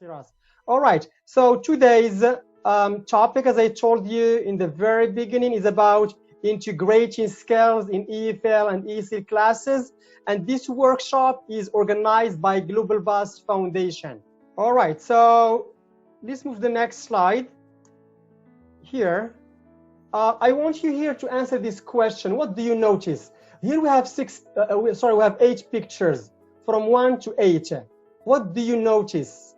Firas. All right, so today's topic, as I told you in the very beginning, is about integrating skills in EFL and ESL classes, and this workshop is organized by Global Bus Foundation. All right, so let's move to the next slide. Here, I want you here to answer this question. What do you notice? Here we have we have 8 pictures from 1 to 8. What do you notice?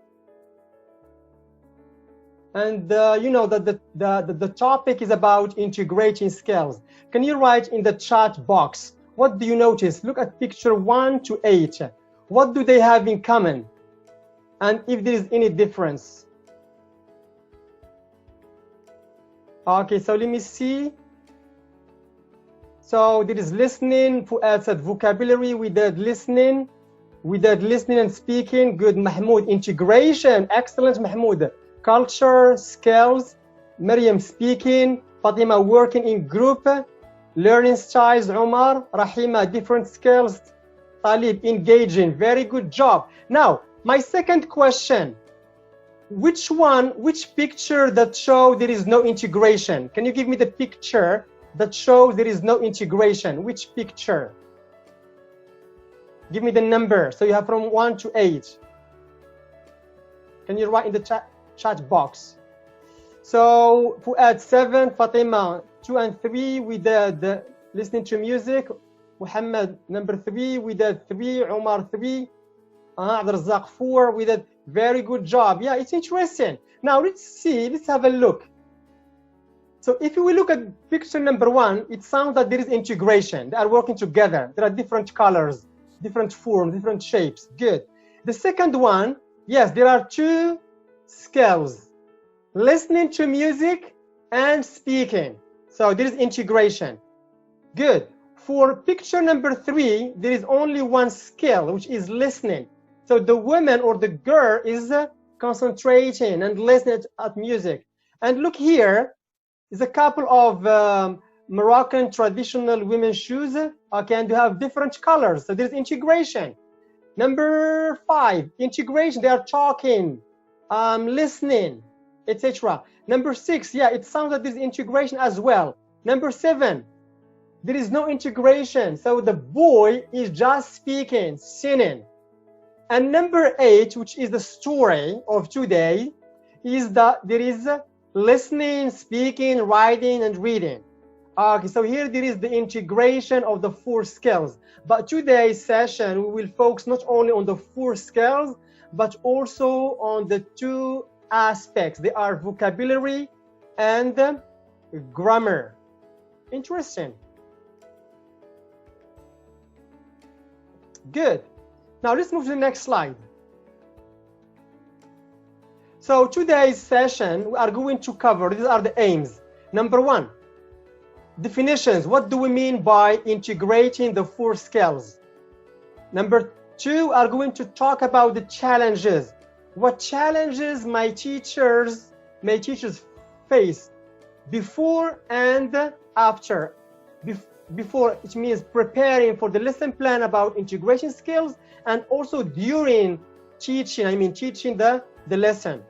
And you know that the topic is about integrating skills. Can you write in the chat box, what do you notice? Look at picture 1 to 8. What do they have in common? And if there is any difference. Okay, so let me see. So there is listening. Fuad said vocabulary. We did listening. We did listening and speaking. Good, Mahmoud. Integration. Excellent, Mahmoud. Culture, skills. Maryam speaking. Fatima working in group. Learning styles. Omar. Rahima different skills. Talib engaging. Very good job. Now, my second question. Which picture that show there is no integration? Can you give me the picture that shows there is no integration? Which picture? Give me the number. So you have from 1 to 8. Can you write in the chat box? So Fuad 7, Fatima 2 and 3 with the listening to music. Muhammad number 3 with the 3. Omar 3. Abdul 4 with a very good job. Yeah, it's interesting. Now let's have a look. So if we look at picture number 1, it sounds that there is integration. They are working together. There are different colors, different forms, different shapes. Good. The second one, yes, there are 2 skills, listening to music and speaking. So there is integration. Good. For picture number 3, there is only 1 skill, which is listening. So the woman or the girl is concentrating and listening at music. And look here, is a couple of Moroccan traditional women's shoes. Okay, and they have different colors. So there's integration. Number 5, integration. They are talking, listening, etc. Number 6, yeah, it sounds like there's integration as well. Number 7, there is no integration. So the boy is just speaking, singing. And number 8, which is the story of today, is that there is listening, speaking, writing, and reading. Okay, so here there is the integration of the 4 skills. But today's session, we will focus not only on the 4 skills, but also on the 2 aspects. They are vocabulary and grammar. Interesting. Good. Now let's move to the next slide. So today's session, we are going to cover, these are the aims. Number 1, definitions. What do we mean by integrating the 4 skills? Number 2, we are going to talk about the challenges. What challenges my teachers face before and after. Before, it means preparing for the lesson plan about integration skills, and also during teaching, teaching the lesson.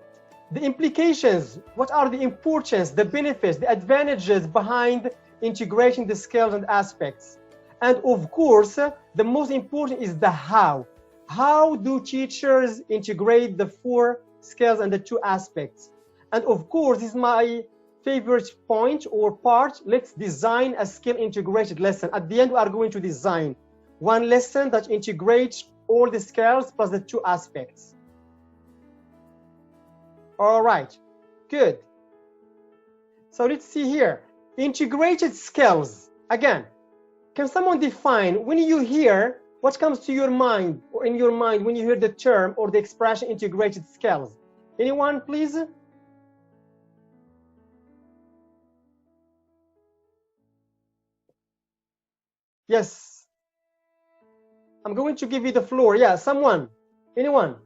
The implications, what are the importance, the benefits, the advantages behind integrating the skills and aspects. And of course, the most important is the how. How do teachers integrate the 4 skills and the 2 aspects? And of course, this is my favorite point or part. Let's design a skill integrated lesson. At the end, we are going to design one lesson that integrates all the skills plus the 2 aspects. All right, good. So let's see here. Integrated skills. Again, can someone define, when you hear, what comes to your mind or in your mind when you hear the term or the expression integrated skills? Anyone, please? Yes. I'm going to give you the floor. Yeah, someone. Anyone?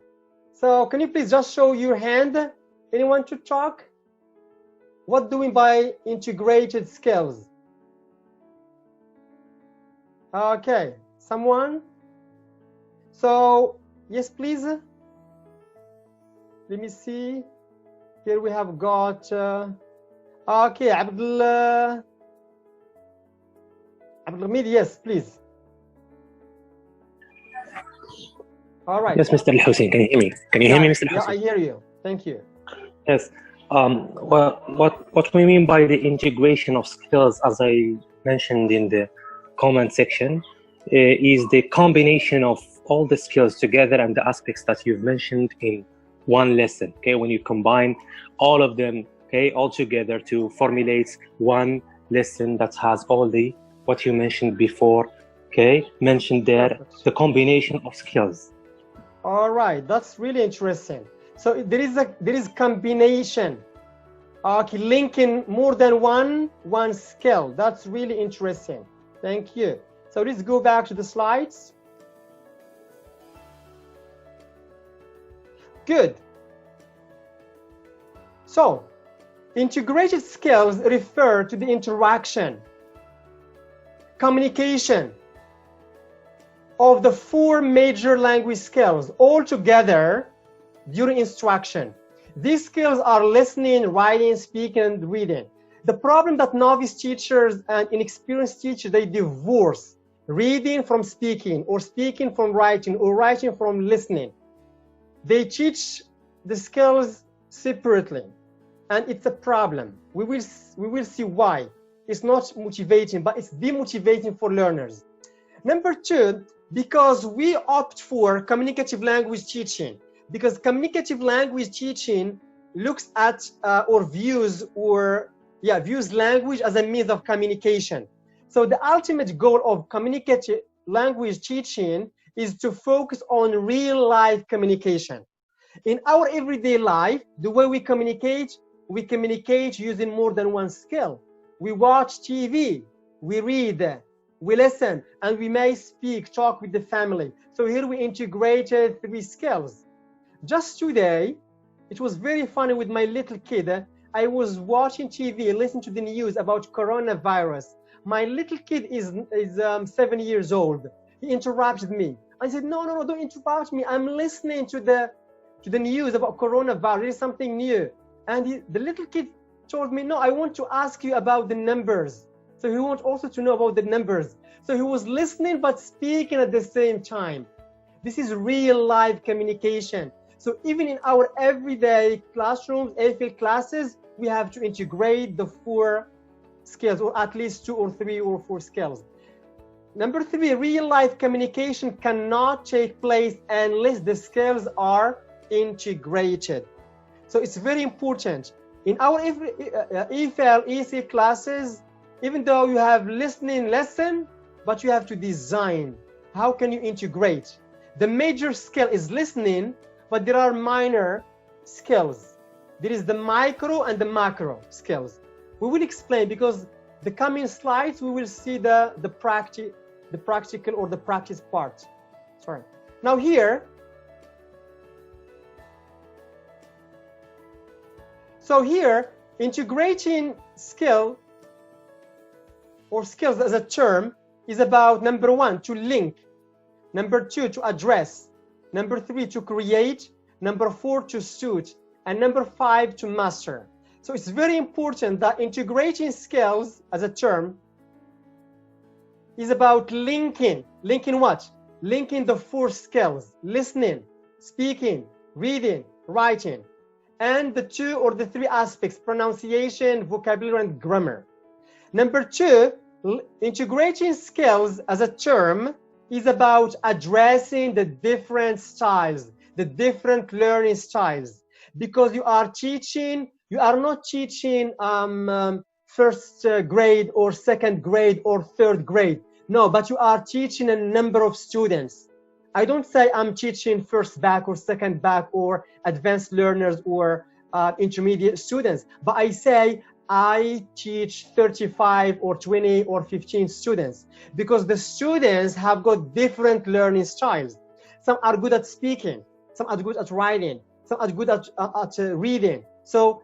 So can you please just show your hand? Anyone to talk? What do we mean by integrated skills? Okay, someone? So, yes, please. let me see. Here we have got, okay, Abdul Hamid, yes, please. All right. Yes, Mr. Al-Hussein, can you hear me? Can you hear me, Mr. Yeah, Al-Hussein? I hear you. Thank you. Yes. Well, what we mean by the integration of skills, as I mentioned in the comment section, is the combination of all the skills together and the aspects that you've mentioned in one lesson. Okay, when you combine all of them, okay, all together to formulate one lesson that has all the what you mentioned before. Okay, mentioned there. Perfect. The combination of skills. All right, that's really interesting. So there is combination, okay, linking more than one skill. That's really interesting. Thank you. So let's go back to the slides. Good. So integrated skills refer to the interaction, communication of the 4 major language skills all together during instruction. These skills are listening, writing, speaking, and reading. The problem that novice teachers and inexperienced teachers, they divorce reading from speaking, or speaking from writing, or writing from listening. They teach the skills separately, and it's a problem. We will see why. It's not motivating, but it's demotivating for learners. Number 2, because we opt for communicative language teaching, because communicative language teaching looks at or views language as a means of communication. So the ultimate goal of communicative language teaching is to focus on real life communication. In our everyday life, the way we communicate using more than one skill. We watch TV, we read, we listen, and we may talk with the family. So here we integrated 3 skills. Just today, it was very funny with my little kid. I was watching TV, listening to the news about coronavirus. My little kid is 7 years old. He interrupted me. I said, no, don't interrupt me. I'm listening to the news about coronavirus. There's something new. And the little kid told me, no, I want to ask you about the numbers. So he wants also to know about the numbers. So he was listening but speaking at the same time. This is real life communication. So even in our everyday classrooms, ESL classes, we have to integrate the 4 skills, or at least 2 or 3 or 4 skills. Number 3, real life communication cannot take place unless the skills are integrated. So it's very important. In our ESL classes, even though you have listening lesson, but you have to design. How can you integrate? The major skill is listening, but there are minor skills. There is the micro and the macro skills. We will explain, because the coming slides we will see the practical or the practice part. Sorry. Now here, integrating skill or skills as a term is about, number 1, to link, number 2, to address, number 3, to create, number 4, to suit, and number 5, to master. So it's very important that integrating skills as a term is about linking what? Linking the 4 skills: listening, speaking, reading, writing, and the 2 or the 3 aspects: pronunciation, vocabulary, and grammar. Number 2, integrating skills as a term is about addressing the different styles, the different learning styles, because you are not teaching first grade or second grade or third grade. No, but you are teaching a number of students. I don't say I'm teaching first bac or second bac or advanced learners or intermediate students, but I say I teach 35 or 20 or 15 students, because the students have got different learning styles. Some are good at speaking, some are good at writing, some are good at reading. So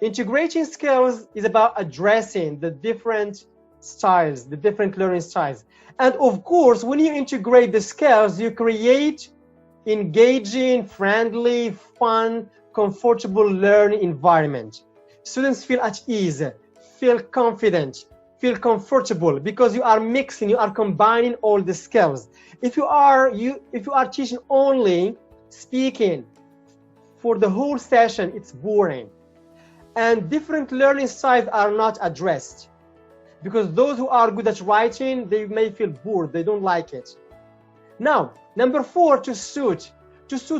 integrating skills is about addressing the different styles, the different learning styles. And of course, when you integrate the skills, you create engaging, friendly, fun, comfortable learning environment. Students feel at ease, feel confident, feel comfortable, because you are mixing, you are combining all the skills. If you are teaching only speaking for the whole session, it's boring. And different learning styles are not addressed, because those who are good at writing, they may feel bored, they don't like it. Now, number 4, to suit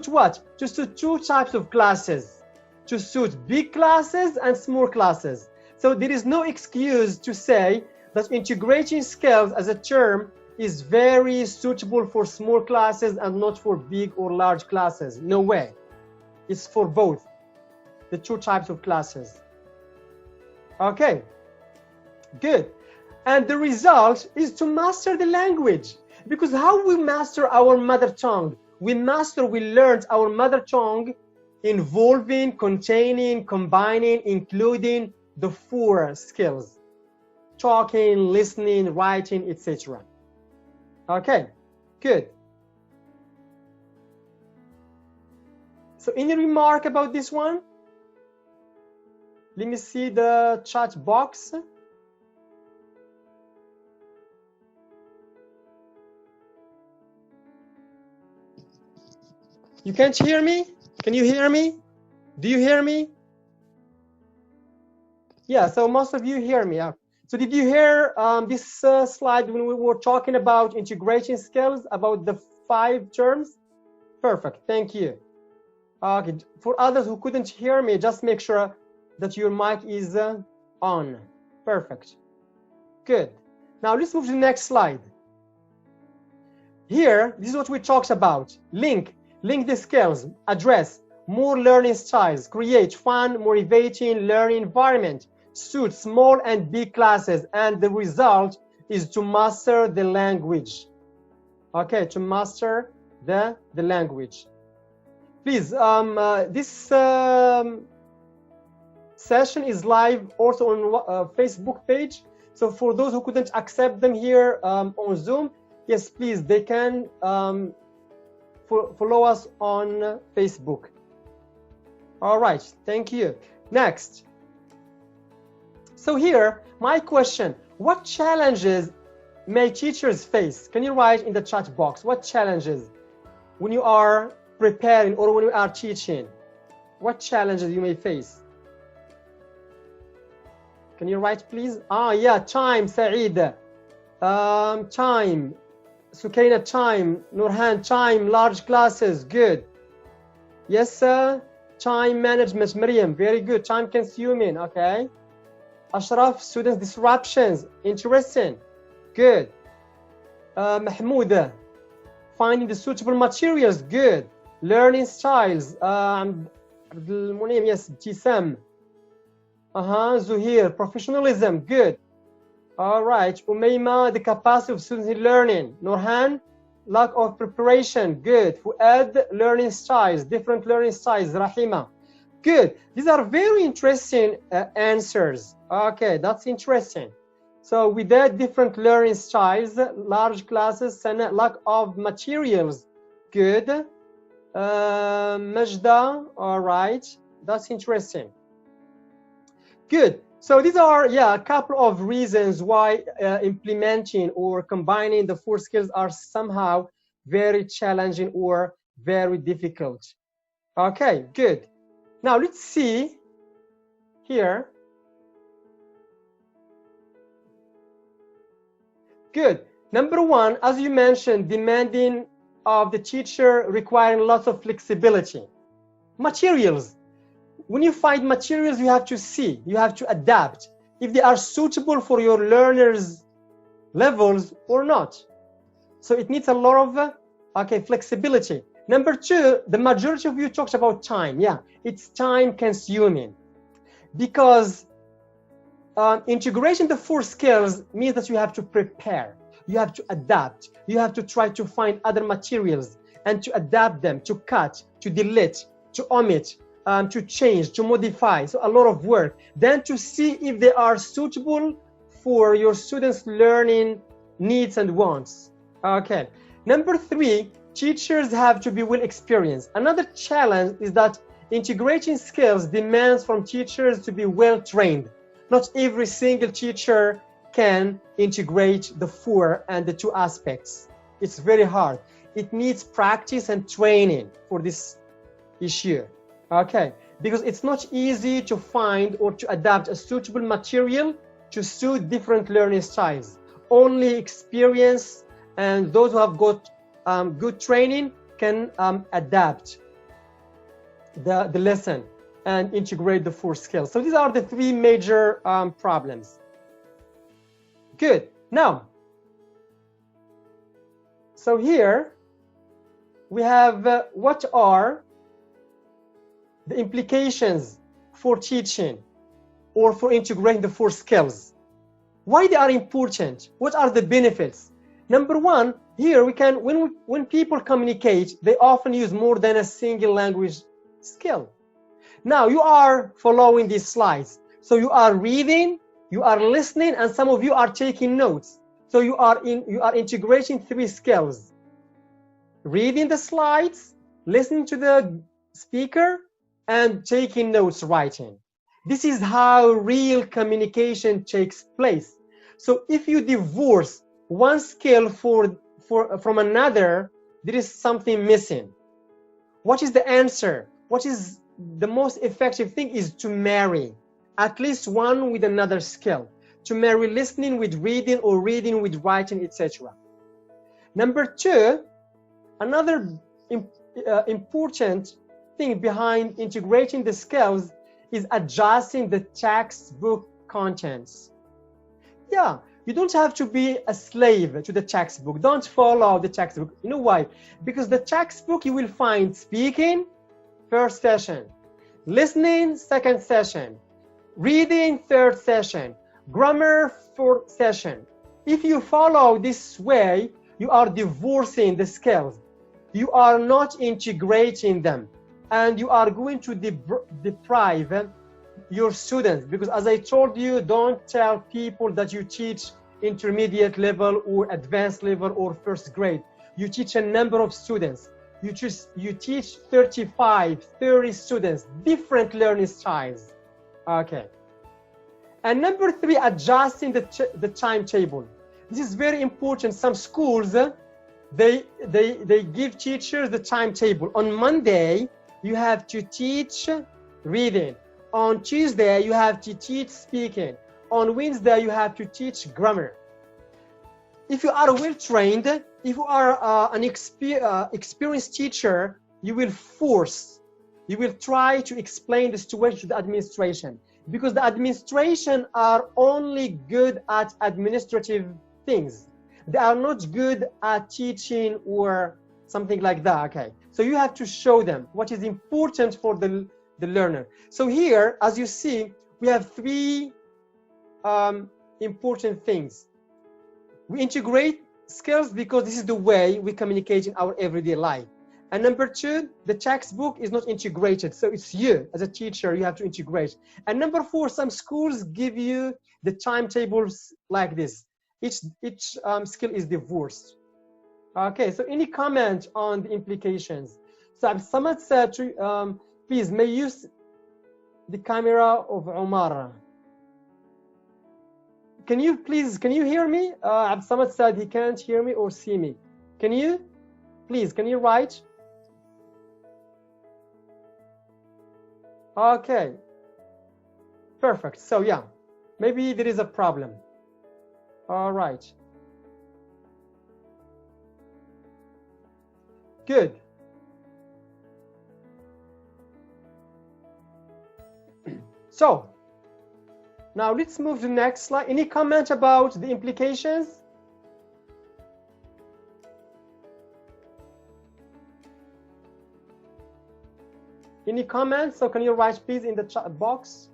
what? To suit 2 types of classes, to suit big classes and small classes. So there is no excuse to say that integrating skills as a term is very suitable for small classes and not for big or large classes. No way. It's for both, the 2 types of classes. Okay, good. And the result is to master the language. Because how we master our mother tongue? We learned our mother tongue involving, containing, combining, including the 4 skills: talking, listening, writing, etc. Okay, good. So any remark about this one? Let me see the chat box. You can't hear me? Can you hear me? Do you hear me? Yeah, so most of you hear me. So did you hear this slide when we were talking about integration skills, about the 5 terms? Perfect, thank you. Okay, for others who couldn't hear me, just make sure that your mic is on. Perfect, good. Now let's move to the next slide. Here, this is what we talked about. Link the skills, address more learning styles, create fun, motivating learning environment, suit small and big classes, and the result is to master the language. Okay, to master the language. Please, this session is live also on Facebook page. So for those who couldn't accept them here on Zoom, yes, please, they can follow us on Facebook. All right, thank you. Next. So here, my question: what challenges may teachers face? Can you write in the chat box what challenges when you are preparing or when you are teaching? What challenges you may face? Can you write, please? Yeah, time, Saeed. Time. Sukaina, time. Nurhan, time. Large classes, good. Yes, sir. Time management, Miriam, very good. Time consuming, okay. Ashraf, students disruptions, interesting, good. Mahmoud, finding the suitable materials, good. Learning styles, yes, Jisam. Zuhir, professionalism, good. All right, Umayma, the capacity of students in learning. Nurhan, lack of preparation, good. Fuad, learning styles, different learning styles. Rahima, good. These are very interesting answers. Okay, that's interesting. So we did different learning styles, large classes, and lack of materials, good. Majda, all right, that's interesting. Good. So these are, yeah, a couple of reasons why implementing or combining the 4 skills are somehow very challenging or very difficult. Okay, good. Now let's see here. Good. Number 1, as you mentioned, demanding of the teacher, requiring lots of flexibility. Materials. When you find materials, you have to see, you have to adapt if they are suitable for your learners' levels or not. So it needs a lot of flexibility. Number 2, the majority of you talked about time. Yeah, it's time consuming, because integration the 4 skills means that you have to prepare, you have to adapt, you have to try to find other materials and to adapt them, to cut, to delete, to omit, to change, to modify. So a lot of work. Then to see if they are suitable for your students' learning needs and wants. Okay. Number 3, teachers have to be well experienced. Another challenge is that integrating skills demands from teachers to be well trained. Not every single teacher can integrate the 4 and the 2 aspects. It's very hard. It needs practice and training for this issue. Okay, because it's not easy to find or to adapt a suitable material to suit different learning styles. Only experience and those who have got good training can adapt the lesson and integrate the 4 skills. So these are the 3 major problems. Good. Now, so here we have what are the implications for teaching or for integrating the 4 skills. Why they are important? What are the benefits? Number 1, here we can, when people communicate, they often use more than a single language skill. Now you are following these slides. So you are reading, you are listening, and some of you are taking notes. So you are integrating 3 skills: reading the slides, listening to the speaker, and taking notes, writing. This is how real communication takes place. So if you divorce one skill from another, there is something missing. What is the answer? What is the most effective thing is to marry at least one with another skill, to marry listening with reading or reading with writing, etc. Number 2, another important thing behind integrating the skills is adjusting the textbook contents. Yeah, you don't have to be a slave to the textbook. Don't follow the textbook. You know why? Because the textbook you will find speaking, first session, listening, second session, reading, third session, grammar, fourth session. If you follow this way, you are divorcing the skills. You are not integrating them, and you are going to deprive your students, because as I told you, don't tell people that you teach intermediate level or advanced level or first grade. You teach a number of students. You teach 35, 30 students, different learning styles. Okay. And number 3, adjusting the timetable. This is very important. Some schools, they give teachers the timetable. On Monday, you have to teach reading. On Tuesday, you have to teach speaking. On Wednesday, you have to teach grammar. If you are well trained, if you are an experienced teacher, you will try to explain the situation to the administration, because the administration are only good at administrative things. They are not good at teaching or something like that. Okay, so you have to show them what is important for the learner. So here, as you see, we have 3 important things. We integrate skills because this is the way we communicate in our everyday life. And number 2, the textbook is not integrated. So it's you, as a teacher, you have to integrate. And number 4, some schools give you the timetables like this. Each skill is divorced. Okay, so any comment on the implications? So Absamad said, please, may you use the camera of Omar. Can you hear me? Absamad said he can't hear me or see me. Can you write? Okay, perfect. So yeah, maybe there is a problem. All right. Good. So now let's move to the next slide. Any comment about the implications? Any comments? So can you write please in the chat box?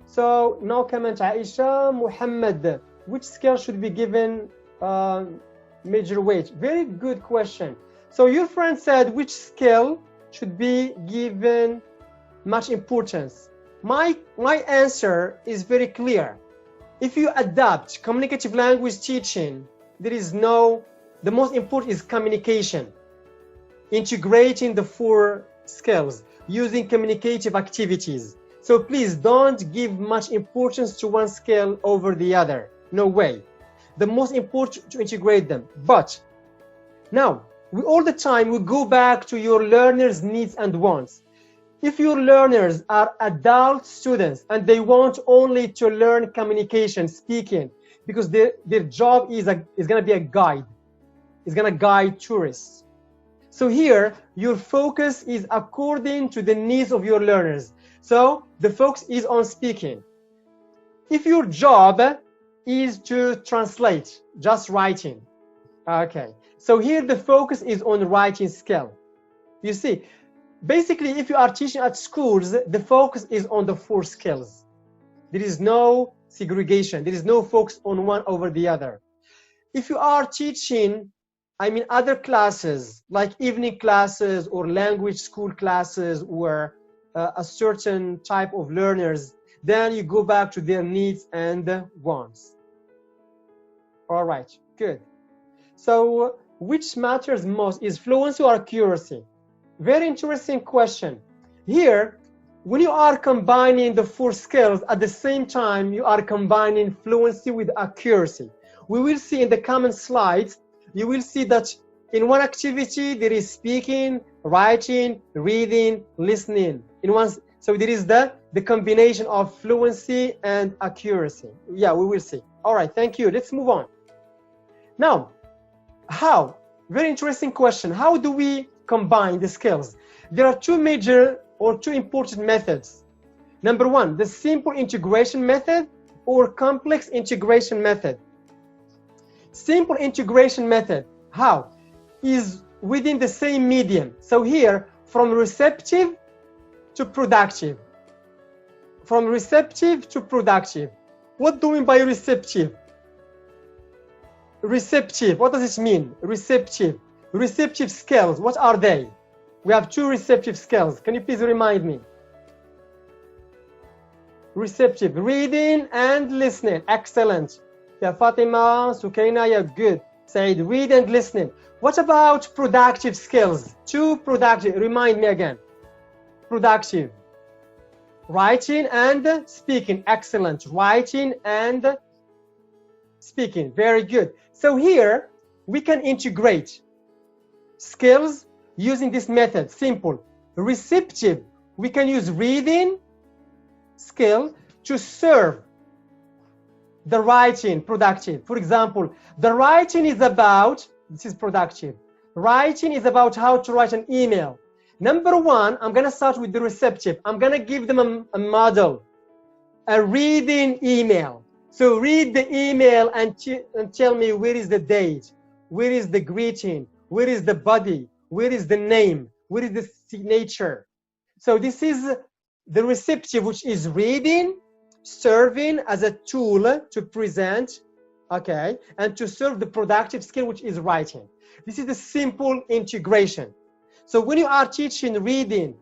So no comment. Aisha Muhammad, which skill should be given major weight? Very good question. So your friend said which skill should be given much importance. My answer is very clear. If you adapt communicative language teaching, the most important is communication. Integrating the 4 skills using communicative activities. So please don't give much importance to one skill over the other. No way. The most important to integrate them. But now, all the time we go back to your learners' needs and wants. If your learners are adult students and they want only to learn communication, speaking, because their job is going to be a guide, is going to guide tourists. So here, your focus is according to the needs of your learners. So the focus is on speaking. If your job is to translate, just writing, okay. So here the focus is on writing skill. You see, basically, if you are teaching at schools, the focus is on the 4 skills. There is no segregation. There is no focus on one over the other. If you are teaching, other classes, like evening classes or language school classes or a certain type of learners, then you go back to their needs and wants. All right, good. So which matters most, is fluency or accuracy? Very interesting question. Here, when you are combining the 4 skills, at the same time, you are combining fluency with accuracy. We will see in the coming slides, you will see that in one activity, there is speaking, writing, reading, listening. So there is the combination of fluency and accuracy. Yeah, we will see. All right, thank you. Let's move on. Now, how? Very interesting question. How do we combine the skills? There are 2 major or 2 important methods. Number 1, the simple integration method or complex integration method. Simple integration method, how? Is within the same medium. So here, from receptive to productive. From receptive to productive. What do we mean by receptive? Receptive, what does it mean? Receptive. Receptive skills, what are they? We have 2 receptive skills. Can you please remind me? Receptive, reading and listening. Excellent. Yeah, Fatima, Sukaina, yeah, good. Said, read and listening. What about productive skills? 2 productive, remind me again. Productive. Writing and speaking. Excellent. Writing and speaking. Very good. So here, we can integrate skills using this method. Simple. Receptive, we can use reading skill to serve the writing, productive. For example, the writing is about, this is productive. Writing is about how to write an email. Number 1, I'm going to start with the receptive. I'm going to give them a model, a reading email. So read the email and tell me where is the date, where is the greeting, where is the body, where is the name, where is the signature. So this is the receptive, which is reading, serving as a tool to present, okay, and to serve the productive skill, which is writing. This is the simple integration. So when you are teaching reading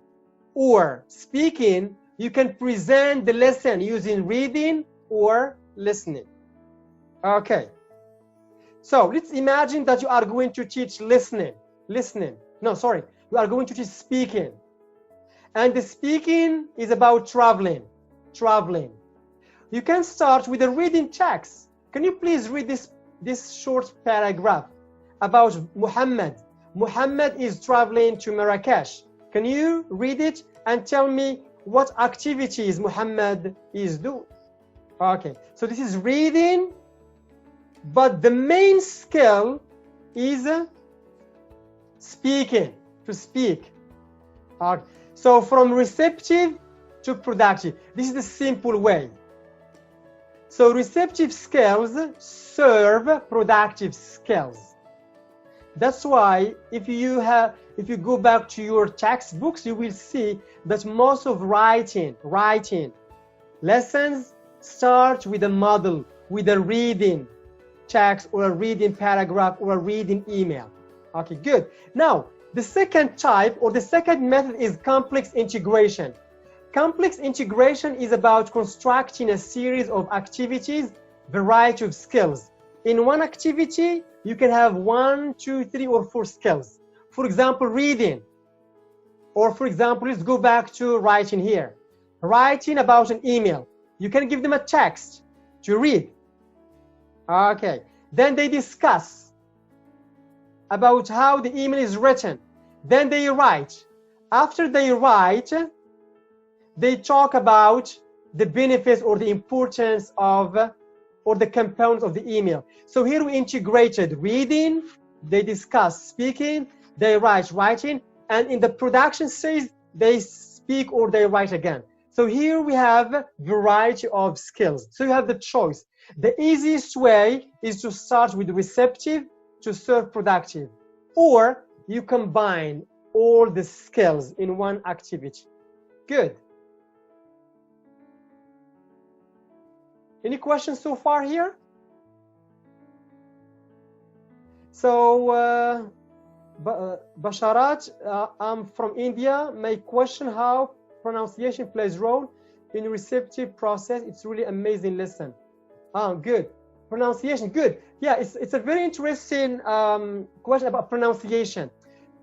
or speaking, you can present the lesson using reading or listening. Okay. So let's imagine that you are going to teach listening. You are going to teach speaking. And the speaking is about traveling. You can start with a reading text. Can you please read this short paragraph about Muhammad? Muhammad is traveling to Marrakesh. Can you read it and tell me what activities Muhammad is doing? Okay, so this is reading, but the main skill is speaking, to speak. So from receptive to productive. This is the simple way. So receptive skills serve productive skills. That's why if you go back to your textbooks, you will see that most of writing lessons start with a model, with a reading text or a reading paragraph or a reading email. Okay, good. Now, the second type or the second method is complex integration. Complex integration is about constructing a series of activities, variety of skills. In one activity, you can have 1, 2, 3, or 4 skills. For example, reading. Or for example, let's go back to writing here. Writing about an email. You can give them a text to read. Okay. Then they discuss about how the email is written. Then they write. After they write, they talk about the benefits or the importance of or the components of the email. So here we integrated reading, they discuss speaking, they write writing, and in the production stage, they speak or they write again. So here we have a variety of skills. So you have the choice. The easiest way is to start with receptive to serve productive, or you combine all the skills in one activity. Good. Any questions so far here? So, Basharat, I'm from India. My question, how pronunciation plays role in receptive process? It's really amazing lesson. Good. Pronunciation, good. Yeah, it's a very interesting question about pronunciation.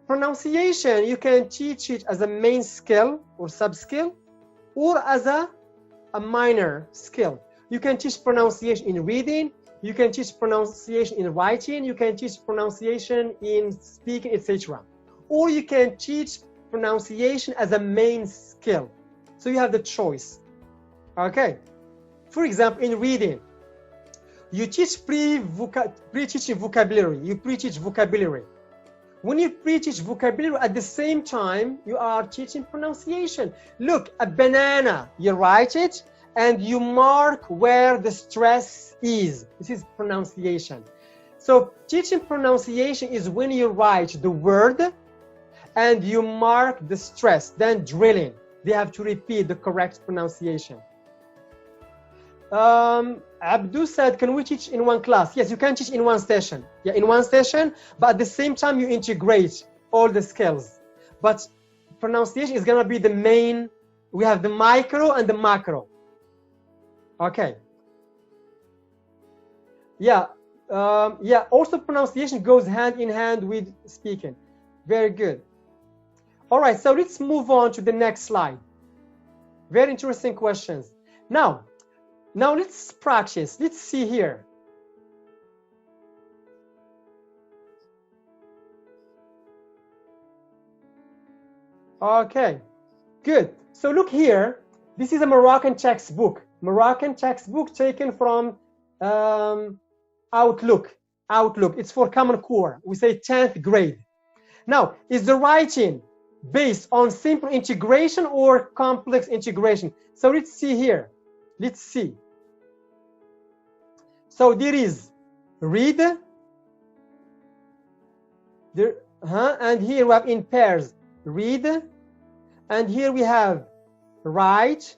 Pronunciation, you can teach it as a main skill or sub-skill, or as a minor skill. You can teach pronunciation in reading, you can teach pronunciation in writing, you can teach pronunciation in speaking, etc. Or you can teach pronunciation as a main skill. So you have the choice. Okay. For example, in reading, you teach pre-teaching vocabulary, you pre-teach vocabulary. When you pre-teach vocabulary, at the same time, you are teaching pronunciation. Look, a banana, you write it, and you mark where the stress is. This is pronunciation. So teaching pronunciation is when you write the word and you mark the stress, then drilling. They have to repeat the correct pronunciation. Abdu said, can we teach in one class? Yes, you can teach in one session. Yeah, in one session, but at the same time you integrate all the skills. But pronunciation is gonna be the main. We have the micro and the macro. Okay. Yeah. Yeah. Also, pronunciation goes hand in hand with speaking. Very good. All right. So let's move on to the next slide. Very interesting questions. Now let's practice. Let's see here. Okay. Good. So look here. This is a Moroccan textbook. Moroccan textbook taken from Outlook. It's for Common Core. We say 10th grade. Now, is the writing based on simple integration or complex integration? So let's see here. Let's see. So there is read. There, and here we have in pairs read. And here we have write.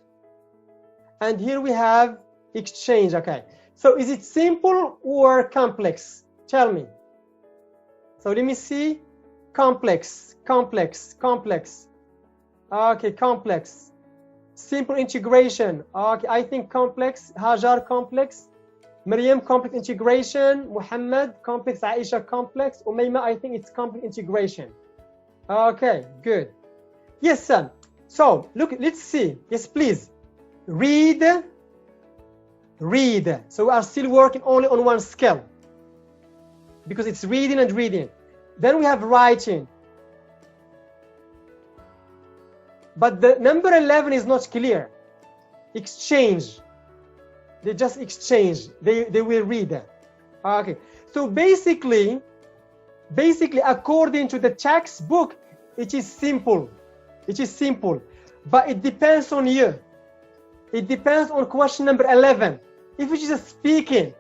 And here we have exchange. Okay. So is it simple or complex? Tell me. So let me see. Complex. Okay, complex. Simple integration. Okay, I think complex. Hajar, complex. Maryam, complex integration. Muhammad, complex. Aisha, complex. Umayma, I think it's complex integration. Okay, good. Yes, son. So look, let's see. Yes, please. Read. So we are still working only on one skill because it's reading and reading. Then we have writing. But the number 11 is not clear. Exchange. They just exchange. They will read. Okay. So basically, according to the textbook, it is simple. But it depends on you. It depends on question number 11. If it is a speaking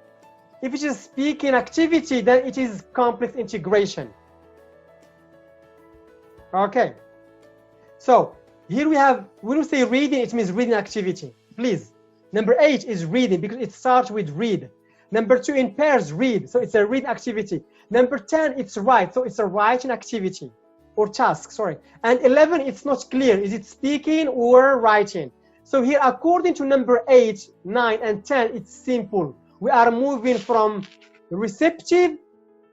activity, then it is complex integration. Okay. So here we have, when we say reading, it means reading activity. Please. Number 8 is reading because it starts with read. Number 2 in pairs, read. So it's a read activity. Number 10, it's write. So it's a writing activity or task, sorry. And 11, it's not clear. Is it speaking or writing? So here, according to number 8, 9, and 10, it's simple. We are moving from receptive,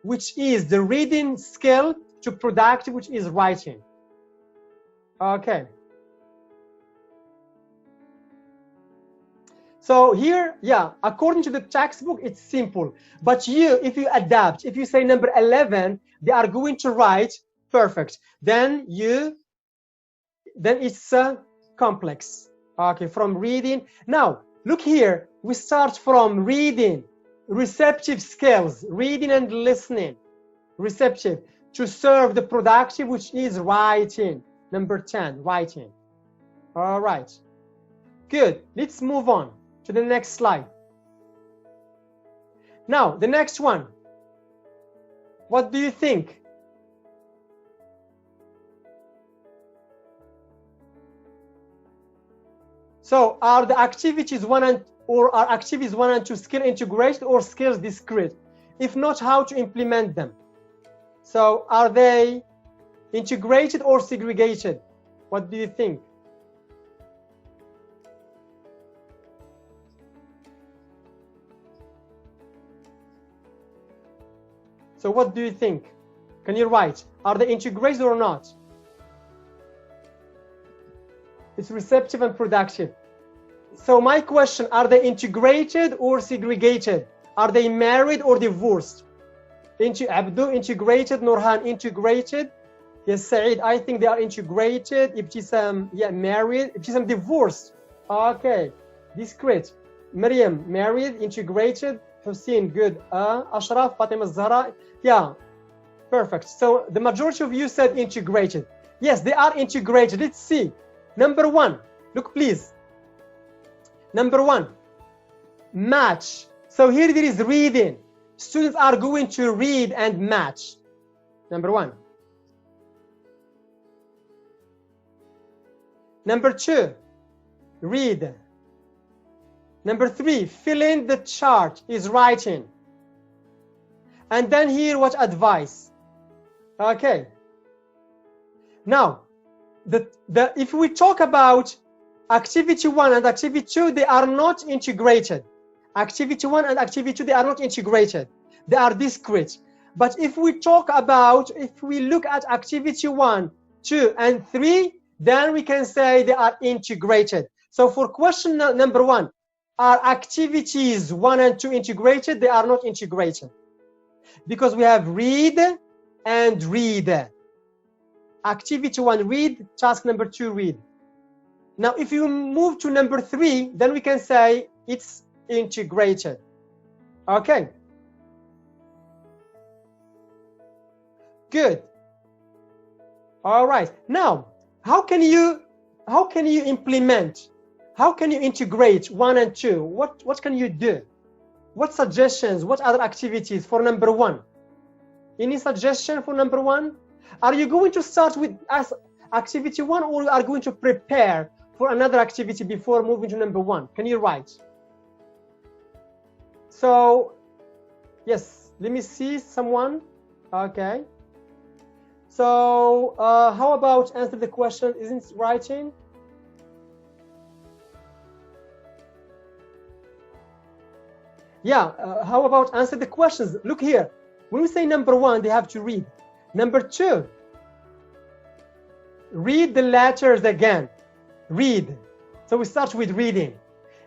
which is the reading skill, to productive, which is writing. Okay. So here, yeah, according to the textbook, it's simple. But you, if you adapt, if you say number 11, they are going to write perfect. Then it's complex. Okay, from reading. Now, look here. We start from reading, receptive skills, reading and listening, receptive, to serve the productive, which is writing. Number 10, writing. All right. Good. Let's move on to the next slide. Now, the next one. What do you think? So, are the activities 1 and are activities 1 and 2 skill integrated or skills discrete? If not, how to implement them? So, are they integrated or segregated? What do you think? So what do you think? Can you write? Are they integrated or not? It's receptive and productive. So my question, are they integrated or segregated? Are they married or divorced? Abdu integrated, Nurhan integrated. Yes, Saeed, I think they are integrated. Ibtisam, yeah, married. Ibtisam divorced. Okay, discrete. Maryam, married, integrated. Hussein, good. Ashraf, Fatima Zahra, yeah, perfect. So the majority of you said integrated. Yes, they are integrated. Let's see. Number 1, look please. Number 1, match. So here there is reading. Students are going to read and match. Number 1. Number 2, read. Number 3, fill in the chart is writing. And then here, what advice? Okay. Now, if we talk about activity 1 and activity 2, they are not integrated. Activity 1 and activity 2, they are not integrated. They are discrete. But if we talk about, if we look at activity 1, 2, and 3, then we can say they are integrated. So for question number 1, are activities 1 and 2 integrated? They are not integrated. Because we have read and read. Activity 1, read. Task number 2, read. Now, if you move to number 3, then we can say it's integrated. Okay. Good. All right. Now, how can you implement? How can you integrate 1 and 2? What can you do? What suggestions? What other activities for number 1? Any suggestion for number 1? Are you going to start with activity 1, or are you going to prepare for another activity before moving to number 1? Can you write? So, yes, let me see someone. Okay. So, how about answer the question? Isn't it writing? Yeah, how about answer the questions? Look here. When we say number 1, they have to read. Number 2, read the letters again. Read. So we start with reading.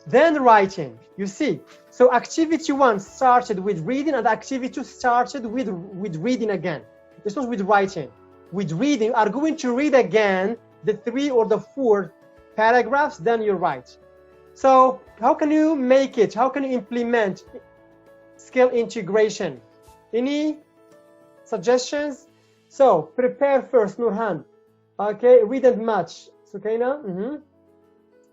Then writing. You see. So activity 1 started with reading, and activity 2 started with reading again. It's not with writing. With reading, you are going to read again the 3 or the 4 paragraphs, then you write. So how can you make it? How can you implement skill integration? Any suggestions? So prepare first, Nurhan. Okay, read and match. Sukaina?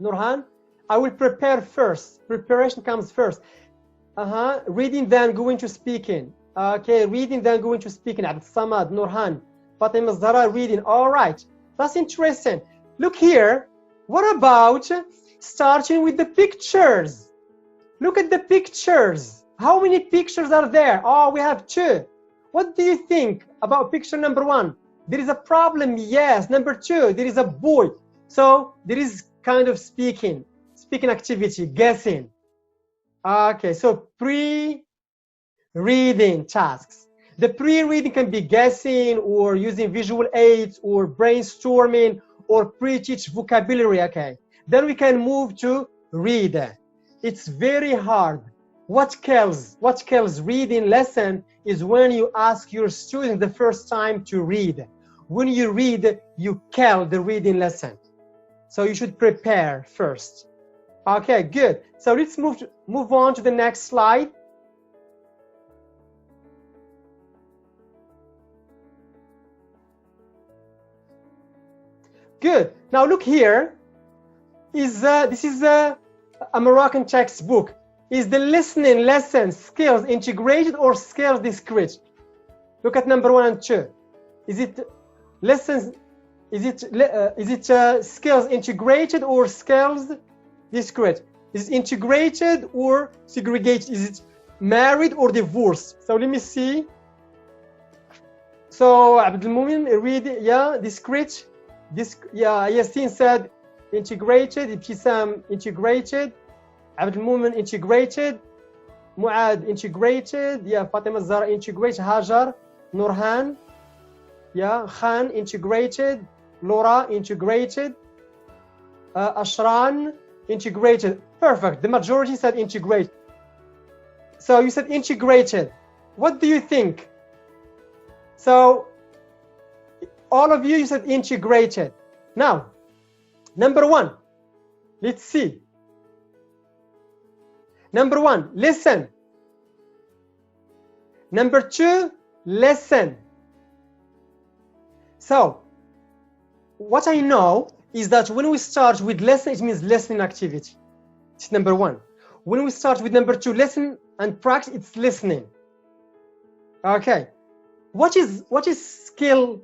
Nurhan, I will prepare first. Preparation comes first. Reading, then going to speaking. Okay, reading, then going to speaking. Abd Samad, Nurhan, Fatima Zahra, reading. All right, that's interesting. Look here. What about starting with the pictures? Look at the pictures. How many pictures are there? Oh, we have 2. What do you think about picture number 1? There is a problem. Yes. Number 2, there is a boy. So there is kind of speaking activity, guessing. Okay, so pre-reading tasks. The pre-reading can be guessing or using visual aids or brainstorming or pre-teach vocabulary. Okay, then we can move to read. It's very hard. What kills reading lesson is when you ask your student the first time to read. When you read, you kill the reading lesson. So you should prepare first. Okay, good. So let's move on to the next slide. Good. Now look here. This is a Moroccan textbook. Is the listening lesson skills integrated or skills discrete? Look at number 1 and 2. Is it lessons? Is it skills integrated or skills discrete? Is it integrated or segregated? Is it married or divorced? So let me see. So Abdul Mumin read, yeah, discrete. Yeah, Yasin said integrated. Ibtisam integrated. Abdul Mumin integrated. Muad integrated. Yeah, Fatima Zara integrated. Hajar, Nurhan. Yeah, Khan integrated. Laura integrated. Ashran integrated. Perfect. The majority said integrate. So you said integrated. What do you think? So all of you said integrated. Now, number 1, let's see. Number 1, listen. Number 2, listen. So what I know is that when we start with listen, it means listening activity. It's number 1. When we start with number 2, listen and practice, it's listening. Okay. What is skill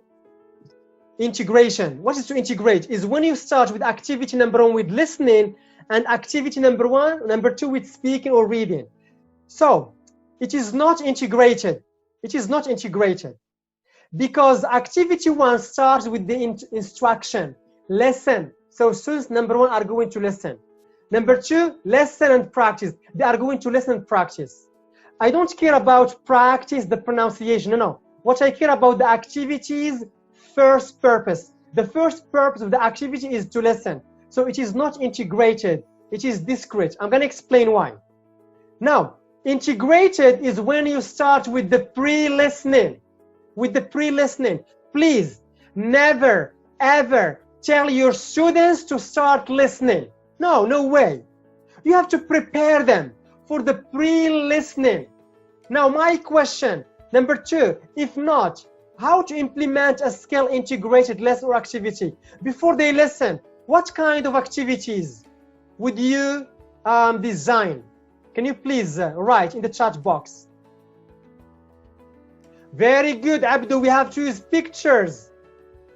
integration? What is to integrate? Is when you start with activity number 1 with listening and activity number 2 with speaking or reading. So it is not integrated. It is not integrated because activity 1 starts with the instruction, listen. So students number 1 are going to listen. Number 2, listen and practice. They are going to listen and practice. I don't care about practice the pronunciation. No. What I care about the activity's first purpose. The first purpose of the activity is to listen. So it is not integrated. It is discrete. I'm going to explain why. Now, integrated is when you start with the pre-listening. With the pre-listening. Please, never, ever tell your students to start listening. No, no way. You have to prepare them for the pre-listening. Now, my question, number 2, if not, how to implement a skill integrated lesson or activity? Before they listen, what kind of activities would you design? Can you please write in the chat box? Very good, Abdu. We have to use pictures.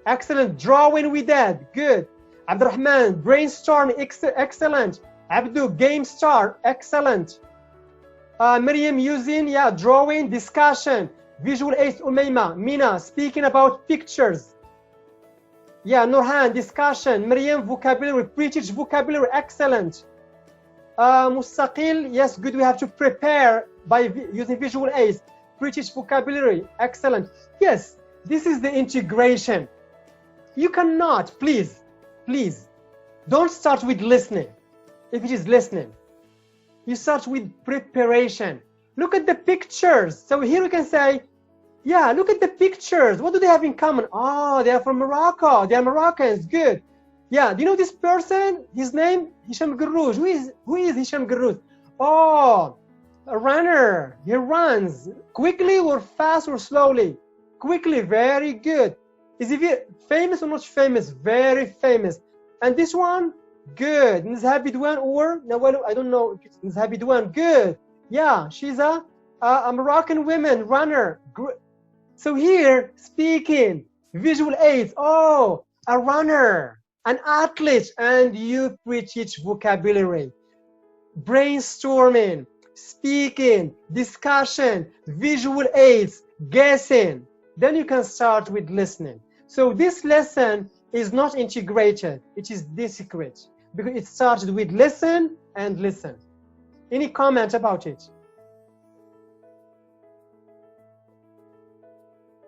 Excellent. Drawing we did. Good. Abdurrahman, brainstorm. Excellent. Abdu, game star. Excellent. Miriam using, yeah, drawing, discussion. Visual aids, Umayma. Mina, speaking about pictures. Yeah, Nurhan, discussion. Miriam, vocabulary, pre-teach vocabulary. Excellent. Mustaqil, yes, good. We have to prepare by using visual aids. Pre-teach vocabulary. Excellent. Yes, this is the integration. You cannot, please, don't start with listening. If it is listening, you start with preparation. Look at the pictures. So here we can say, yeah, look at the pictures. What do they have in common? Oh, they are from Morocco. They are Moroccans. Good. Yeah, do you know this person? His name, Hisham Garrouj. Who is Hisham Garrouj? Oh, a runner. He runs quickly or fast or slowly? Quickly. Very good. Is he famous or not famous? Very famous. And this one? Good. Nizha Bidwan or? No, well, I don't know if it's Nizha Bidwan. Good. Yeah, she's a Moroccan woman runner. So here, speaking, visual aids. Oh, a runner, an athlete, and you pre-teach vocabulary. Brainstorming, speaking, discussion, visual aids, guessing. Then you can start with listening. So this lesson is not integrated. It is discrete because it started with listen and listen. Any comment about it?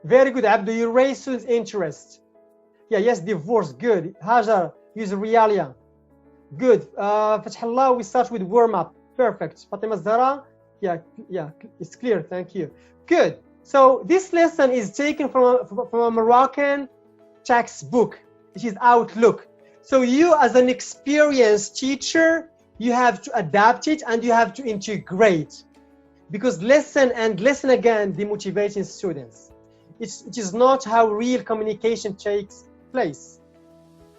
Very good, Abdu. You raised students' interest. Yeah, yes, divorce. Good. Hajar, use realia. Good. Fathallah, we start with warm up. Perfect. Fatima Zara, yeah, it's clear. Thank you. Good. So this lesson is taken from a Moroccan textbook, which is Outlook. So you, as an experienced teacher, you have to adapt it and you have to integrate, because lesson and lesson again demotivating students. It is not how real communication takes place.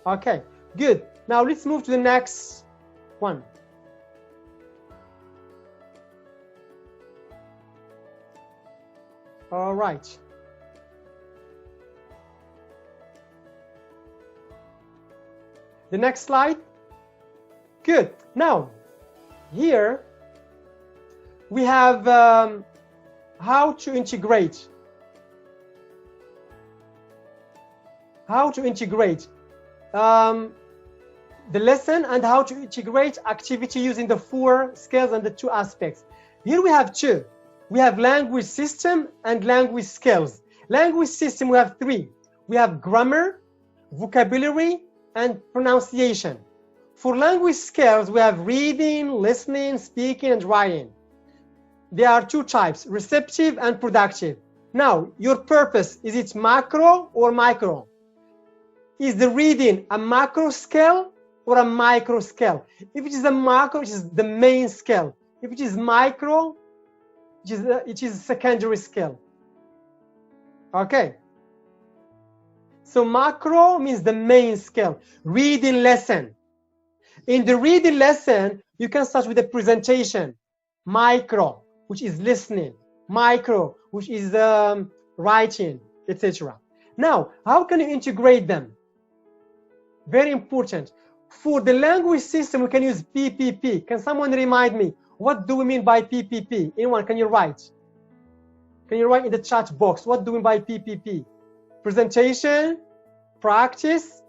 Okay, good. Now let's move to the next one. All right. The next slide. Good. Now, here we have how to integrate. The lesson and how to integrate activity using the 4 skills and the 2 aspects. Here we have 2. We have language system and language skills. Language system, we have 3. We have grammar, vocabulary, and pronunciation. For language skills, we have reading, listening, speaking, and writing. There are 2 types, receptive and productive. Now, your purpose, is it macro or micro? Is the reading a macro skill or a micro skill? If it is a macro, it is the main skill. If it is micro, it is a secondary skill. Okay. So macro means the main skill. Reading lesson. In the reading lesson, you can start with a presentation. Micro, which is listening. Micro, which is writing, etc. Now, how can you integrate them? Very important. For the language system, we can use PPP. Can someone remind me, what do we mean by PPP? Anyone, can you write? Can you write in the chat box, what do we mean by PPP? Presentation, practice,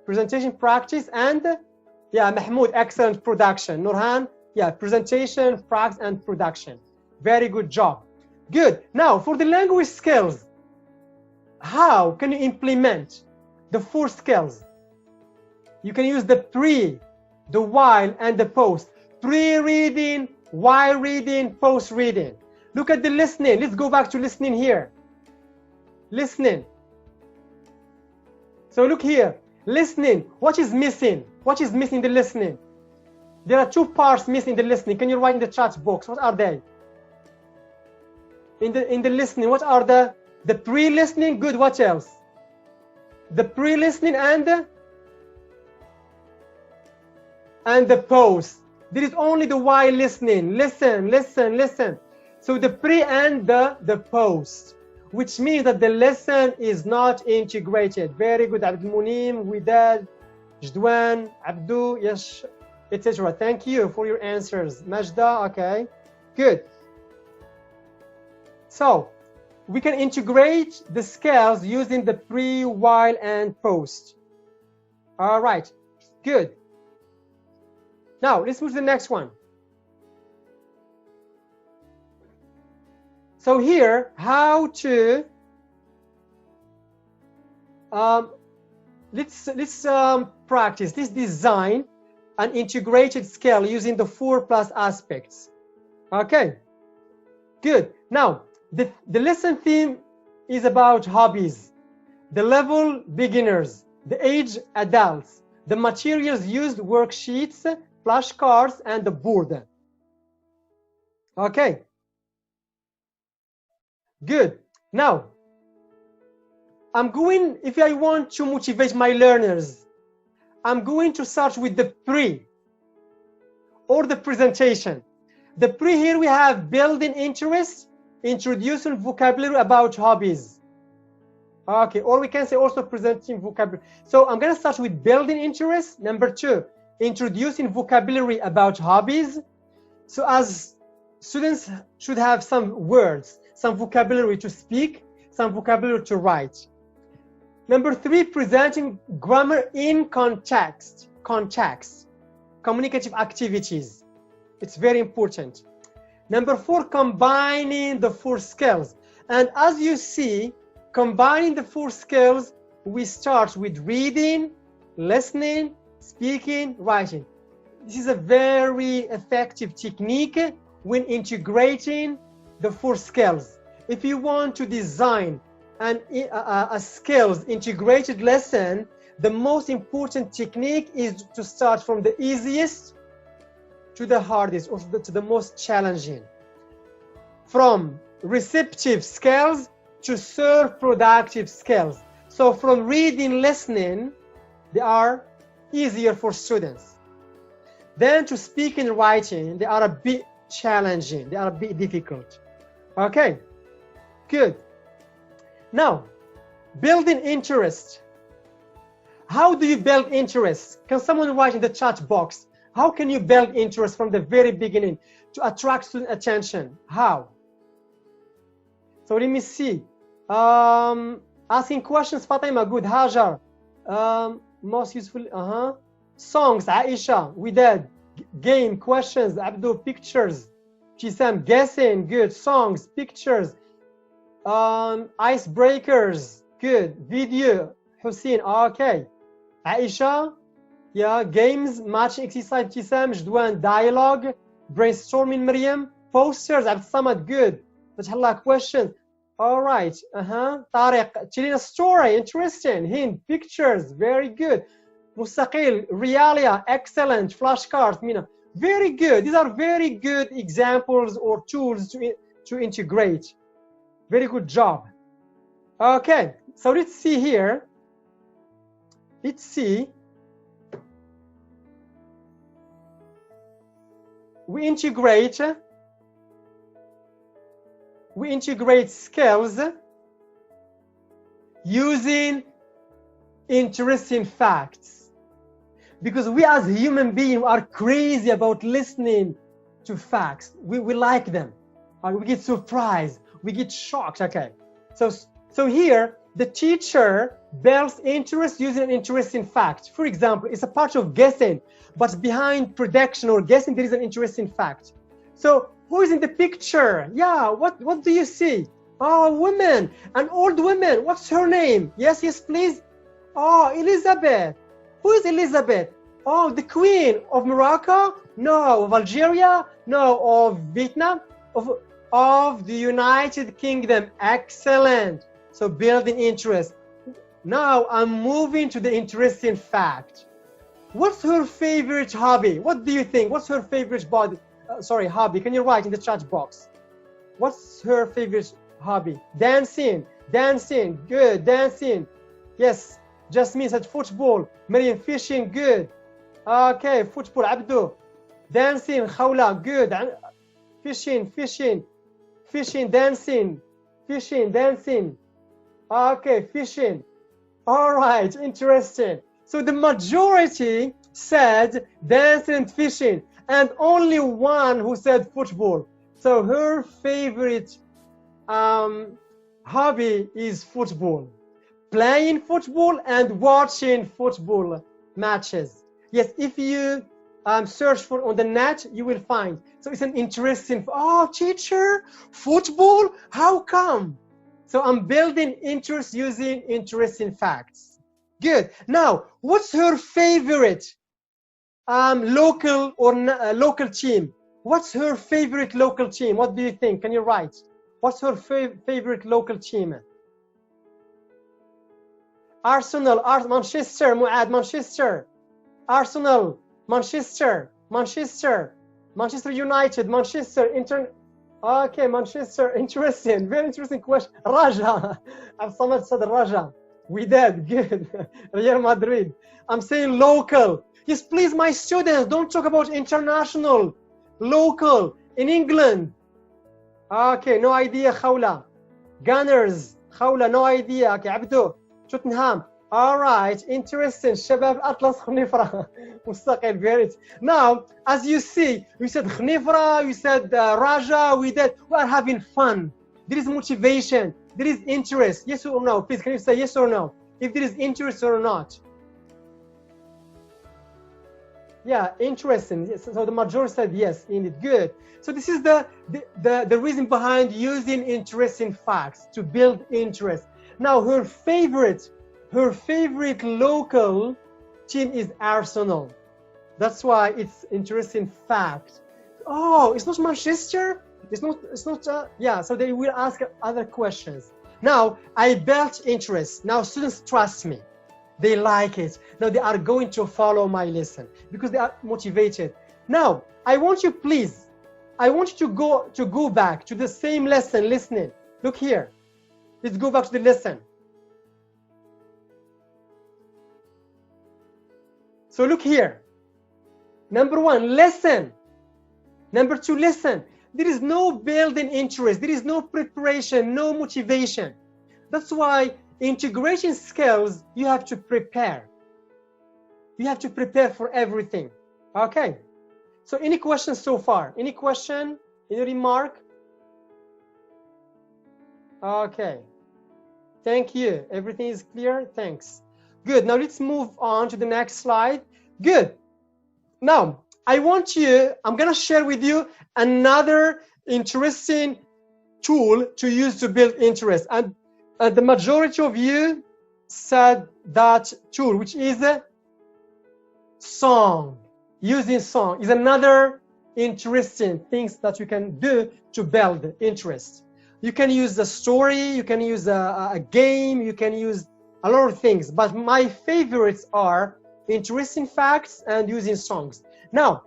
presentation, practice, and yeah, Mahmoud, excellent, production. Nurhan, yeah, presentation, practice, and production. Very good job. Good. Now, for the language skills, how can you implement the 4 skills? You can use the pre, the while, and the post. Pre-reading, while reading, post-reading. Look at the listening. Let's go back to listening here. Listening. So look here. Listening. What is missing? What is missing in the listening? There are 2 parts missing in the listening. Can you write in the chat box? What are they? In the listening, what are the pre-listening? Good. What else? The pre-listening and the post. There is only the while listening. Listen, listen, listen. So the pre and the post, which means that the lesson is not integrated. Very good. Abdul Munim, Widad, Jdwan, Abdu, yes, etc. Thank you for your answers. Majda, okay. Good. So we can integrate the skills using the pre, while, and post. All right. Good. Now, let's move to the next one. So here, how to let's practice. Let's design an integrated skill using the 4+ aspects. Okay, good. Now, the lesson theme is about hobbies, the level beginners, the age adults, the materials used, worksheets, flashcards, and the board. Okay. Good. Now, if I want to motivate my learners, I'm going to start with the pre or the presentation. The pre here we have building interest, introducing vocabulary about hobbies. Okay, or we can say also presenting vocabulary. So I'm going to start with building interest. Number 2, introducing vocabulary about hobbies. So as students should have some words, some vocabulary to speak, some vocabulary to write. Number 3, presenting grammar in context, communicative activities. It's very important. Number 4, combining the 4 skills. And as you see, combining the 4 skills we start with reading, listening, speaking, writing. This is a very effective technique when integrating the 4 skills. If you want to design a skills integrated lesson, the most important technique is to start from the easiest to the hardest, or to the most challenging. From receptive skills to serve productive skills. So from reading, listening, they are easier for students. Then to speak and writing, they are a bit challenging, they are a bit difficult. Okay, good. Now, building interest. How do you build interest? Can someone write in the chat box? How can you build interest from the very beginning to attract student attention? How? So let me see. Asking questions, Fatima, good. Hajar, most useful. Songs, Aisha, we did. Game, questions, Abdul, pictures. Chisam, guessing, good. Songs, pictures. Icebreakers, good. Video, Hussein, okay. Aisha, yeah. Games, matching exercise, Chisam, Jdwan, dialogue, brainstorming, Maryam. Posters, Abd Samad, good. Questions. All right. Tariq, telling a story, interesting. Hint, pictures, very good. Mustaqil, Realia, excellent. Flashcards, Mina, very good. These are very good examples or tools to integrate. Very good job. Okay, so let's see here. Let's see. We integrate skills using interesting facts. Because we as human beings are crazy about listening to facts. We like them. We get surprised. We get shocked. Okay. So here, the teacher builds interest using an interesting fact. For example, it's a part of guessing, but behind prediction or guessing, there is an interesting fact. So who is in the picture? Yeah, what do you see? Oh, a woman, an old woman. What's her name? Yes, please. Oh, Elizabeth. Who is Elizabeth? Oh, the Queen of Morocco? No. Of Algeria? No. Of Vietnam? Of the United Kingdom. Excellent. So building interest. Now I'm moving to the interesting fact. What's her favorite hobby? What do you think? What's her favorite hobby? Can you write in the chat box? What's her favorite hobby? Dancing. Good. Dancing. Yes. Jasmine said football. Mariam, fishing. Good. Okay, football. Abdu, dancing. Khawla, good. Fishing, dancing. Okay, fishing. All right, interesting. So the majority said dancing and fishing, and only one who said football. So her favorite hobby is football. Playing football and watching football matches. Yes, if you search for on the net, you will find. So it's an interesting, teacher, football, how come? So I'm building interest using interesting facts. Good. Now, what's her favorite local team? What's her favorite local team? What do you think? Can you write? What's her favorite local team? Arsenal, Manchester, Muad, Manchester. Arsenal, Manchester United, Manchester, okay, Manchester, interesting, very interesting question. Raja, Samad said Raja, we did, good. Real Madrid, I'm saying local. Yes, please, my students, don't talk about international, local, in England. Okay, no idea, Khawla. Gunners, Khawla, no idea. Okay, Abdu, Tottenham. All right, interesting. Shabab Atlas Khnifra. Mustaqil, very. Now, as you see, we said Khnifra, we said Raja, we are having fun. There is motivation, there is interest. Yes or no? Please, can you say yes or no? If there is interest or not? Yeah, interesting. Yes. So the majority said yes, indeed. Good. So this is the reason behind using interesting facts to build interest. Now, her favorite her favorite local team is Arsenal. That's why it's interesting fact. Oh, it's not Manchester? It's not, yeah, so they will ask other questions. Now, I built interest. Now, students trust me. They like it. Now, they are going to follow my lesson because they are motivated. Now, I want you, please, I want you to go back to the same lesson listening. Look here. Let's go back to the lesson. So look here. Number one, listen. Number two, listen. There is no building interest. There is no preparation, no motivation. That's why integration skills, you have to prepare. You have to prepare for everything. Okay. So any questions so far? Any question? Any remark? Okay. Thank you. Everything is clear? Thanks. Good. Now let's move on to the next slide. Good. Now, I'm going to share with you another interesting tool to use to build interest. And the majority of you said that tool, which is a song. Using song is another interesting things that you can do to build interest. You can use a story, you can use a game, you can use a lot of things. But my favorites are interesting facts and using songs. Now,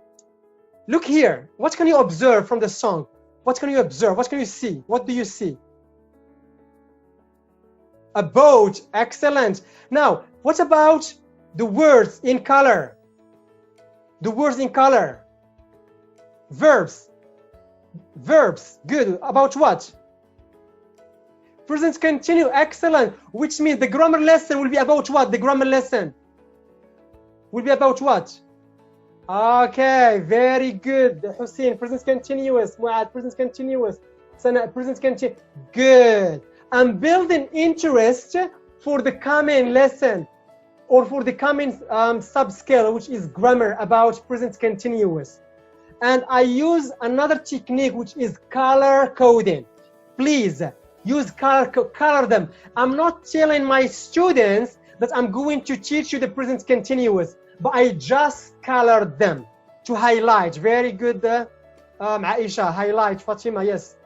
look here. What can you observe from the song? What can you observe? What can you see? What do you see? A boat. Excellent. Now, what about the words in color? The words in color. Verbs. Verbs. Good. About what? Present continue. Excellent. Which means the grammar lesson will be about what? The grammar lesson will be about what? Okay, very good. Hussein, present continuous. Muad, present continuous. Sana, present continuous. Good. I'm building interest for the coming lesson or for the coming sub-skill, which is grammar about present continuous. And I use another technique, which is color coding. Please use color them. I'm not telling my students that I'm going to teach you the present continuous, but I just colored them to highlight. Very good, Aisha, highlight. Fatima, yes.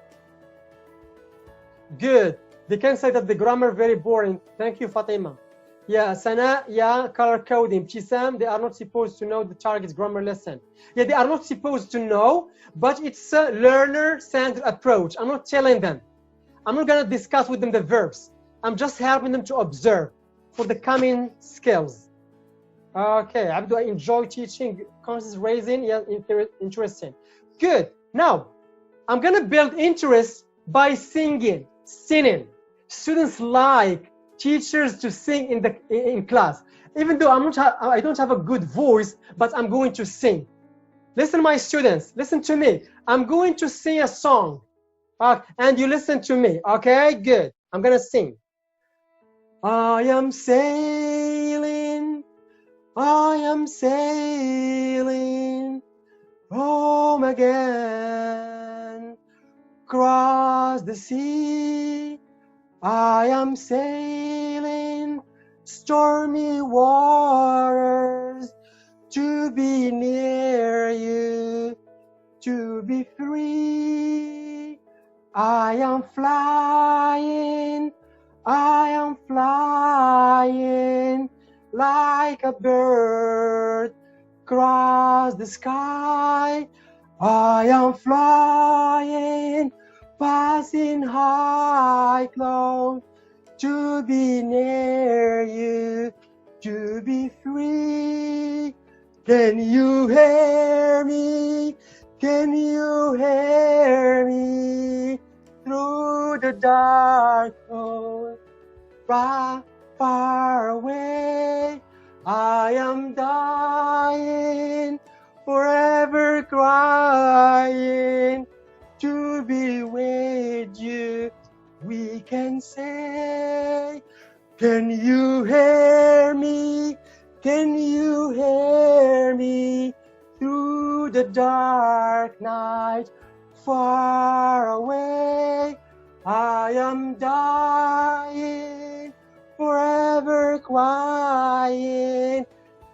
Good. They can say that the grammar very boring. Thank you, Fatima. Yeah, Sana, yeah, color coding. Chisam, they are not supposed to know the target grammar lesson. Yeah, they are not supposed to know, but it's a learner-centered approach. I'm not telling them. I'm not going to discuss with them the verbs. I'm just helping them to observe for the coming skills. Okay, Abdu, I enjoy teaching, conscious raising. Yeah, interesting. Good. Now, I'm going to build interest by singing. Students like teachers to sing in class. Even though I don't have a good voice, but I'm going to sing. Listen, my students, listen to me. I'm going to sing a song. And you listen to me. Okay, good. I'm going to sing. I am sailing home again, across the sea. I am sailing stormy waters to be near you, to be free. I am flying like a bird across the sky. I am flying, passing high clouds to be near you, to be free. Can you hear me? Can you hear me through the dark road, far away? I am dying, forever crying to be with you. We can say, can you hear me? Can you hear me through the dark night, far away? I am dying, forever never crying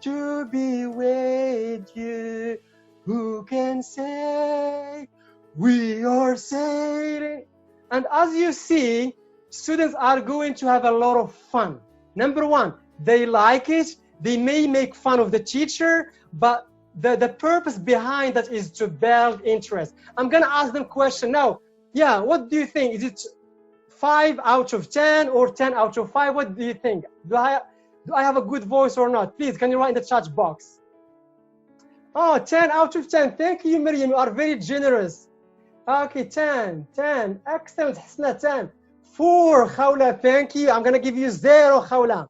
to be with you. Who can say we are sailing? And as you see, students are going to have a lot of fun. Number one, they like it. They may make fun of the teacher, but the purpose behind that is to build interest. I'm gonna ask them question now. Yeah, what do you think? Is it 5 out of 10 or 10 out of 5? What do you think? Do I have a good voice or not? Please, can you write in the chat box? Oh, 10 out of 10. Thank you, Miriam. You are very generous. Okay, 10. Excellent. Hasna, 10. 4, Khawla. Thank you. I'm going to give you 0, Khawla.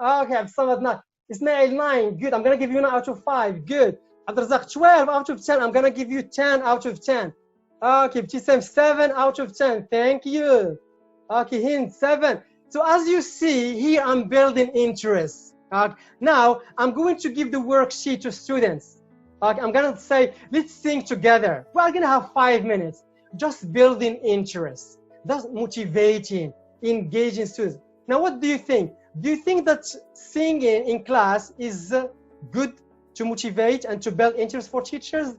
Okay, Absamad 9. Ismail 9. Good. I'm going to give you 9 out of 5. Good. Abdurazak 12 out of 10. I'm going to give you 10 out of 10. Okay, Ibtisam 7 out of 10. Thank you. Okay, Hind 7. So as you see here, I'm building interest. Now I'm going to give the worksheet to students. I'm gonna say, let's sing together. We're gonna have 5 minutes, just building interest. That's motivating, engaging students. Now, what do you think? Do you think that singing in class is good to motivate and to build interest for teachers?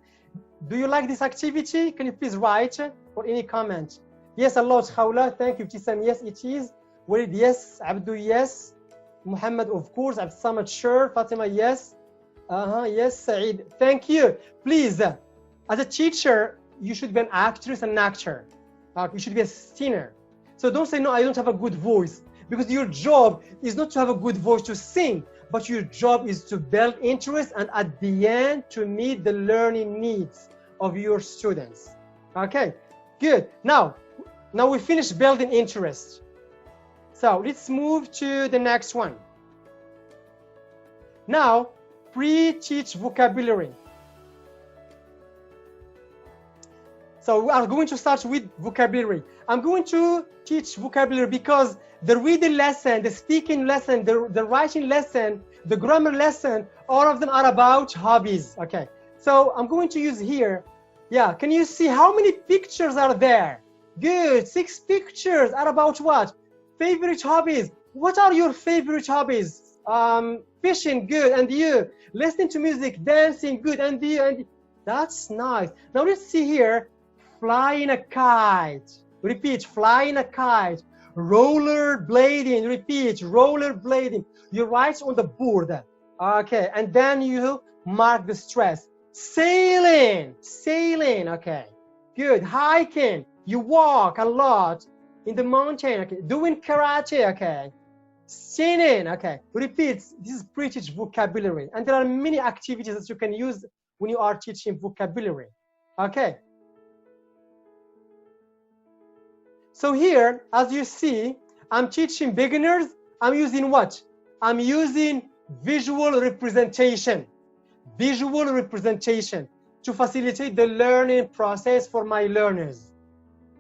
Do you like this activity? Can you please write or any comment? Yes, Allah, Khawla, thank you. Tisam, yes, it is. Walid, yes. Abdu, yes. Muhammad, of course. Abd Samad, sure. Fatima, yes. Yes, Saeed, thank you. Please, as a teacher, you should be an actress and an actor. You should be a singer. So don't say, no, I don't have a good voice. Because your job is not to have a good voice to sing, but your job is to build interest and at the end to meet the learning needs of your students. Okay, good. Now we finished building interest. So let's move to the next one. Now, pre-teach vocabulary. So we are going to start with vocabulary. I'm going to teach vocabulary because the reading lesson, the speaking lesson, the writing lesson, the grammar lesson, all of them are about hobbies. Okay, so I'm going to use here. Yeah, can you see how many pictures are there? Good, 6 pictures are about what? Favorite hobbies. What are your favorite hobbies? Fishing, good, and you? Listening to music, dancing, good, and you? And that's nice. Now let's see here. Flying a kite. Repeat, flying a kite. Rollerblading. Repeat, rollerblading. You write on the board. Okay, and then you mark the stress. Sailing, sailing. Okay, good. Hiking. You walk a lot in the mountain. Okay, doing karate. Okay. Singing, okay. Repeat, this is pre-teach vocabulary. And there are many activities that you can use when you are teaching vocabulary. Okay. So here, as you see, I'm teaching beginners. I'm using what? I'm using visual representation. Visual representation to facilitate the learning process for my learners.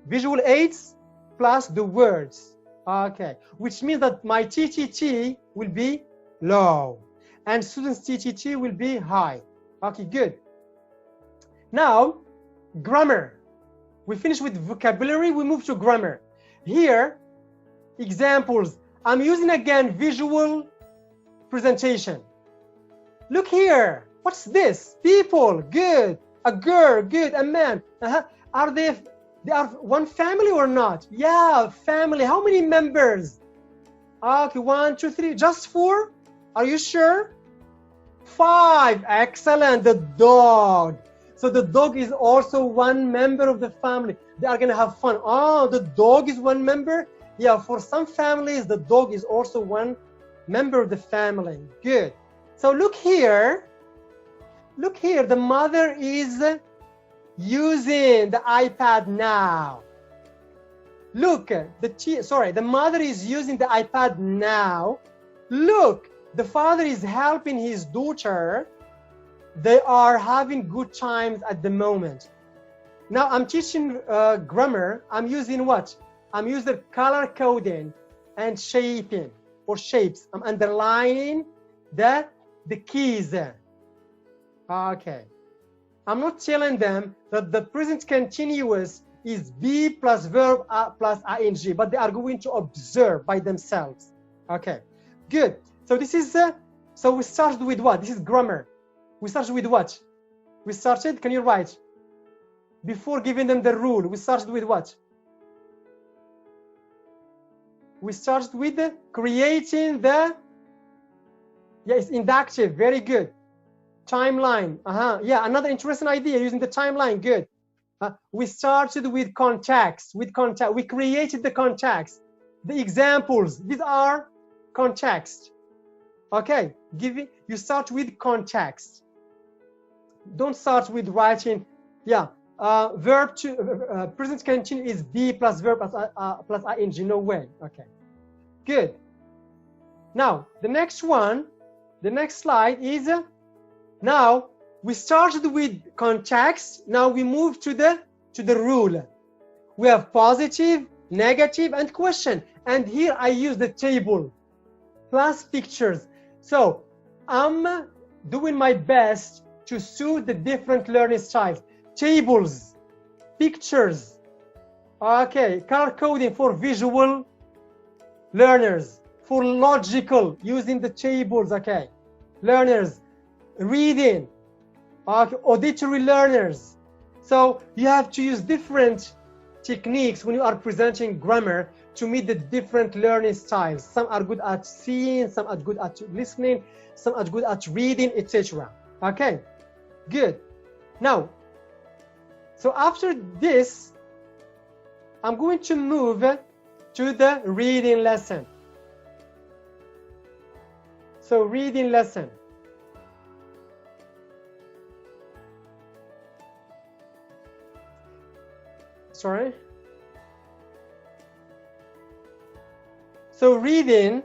Visual aids plus the words. Okay, which means that my TTT will be low and students' TTT will be high. Okay, good. Now, grammar. We finished with vocabulary, we move to grammar. Here, examples. I'm using again visual presentation. Look here, what's this? People, good. A girl, good. A man. Are they are one family or not? Yeah, family. How many members? Okay, 1, 2, 3. Just 4? Are you sure? 5. Excellent. The dog. So the dog is also one member of the family. They are going to have fun. Oh, the dog is one member? Yeah, for some families, the dog is also one member of the family. Good. So look here. Look here. The mother is using the iPad now. Look, the mother is using the iPad now. Look, the father is helping his daughter. They are having good times at the moment. Now I'm teaching grammar. I'm using what? I'm using color coding and shaping or shapes. I'm underlining the keys. Okay. I'm not telling them that the present continuous is be plus verb plus ing, but they are going to observe by themselves. Okay. Good. So this is, so we started with what? This is grammar. We started with what? We started, can you write? Before giving them the rule, we started with what? We started with creating the, yes, inductive, very good. Timeline, yeah, another interesting idea, using the timeline, good. We started with context, we created the context. The examples, these are context. Okay, you start with context. Don't start with writing, yeah, verb to, present continuous is be plus verb plus ing, no way, okay. Good. Now, the next one, the next slide is, now we started with context, now we move to the rule. We have positive, negative, and question. And here I use the table plus pictures. So I'm doing my best to suit the different learning styles. Tables, pictures, okay, color coding for visual learners, for logical, using the tables, okay, learners, reading, auditory learners. So you have to use different techniques when you are presenting grammar to meet the different learning styles. Some are good at seeing, some are good at listening, some are good at reading, etc. Okay, good. Now, so after this, I'm going to move to the reading lesson. So reading lesson. Sorry. So reading,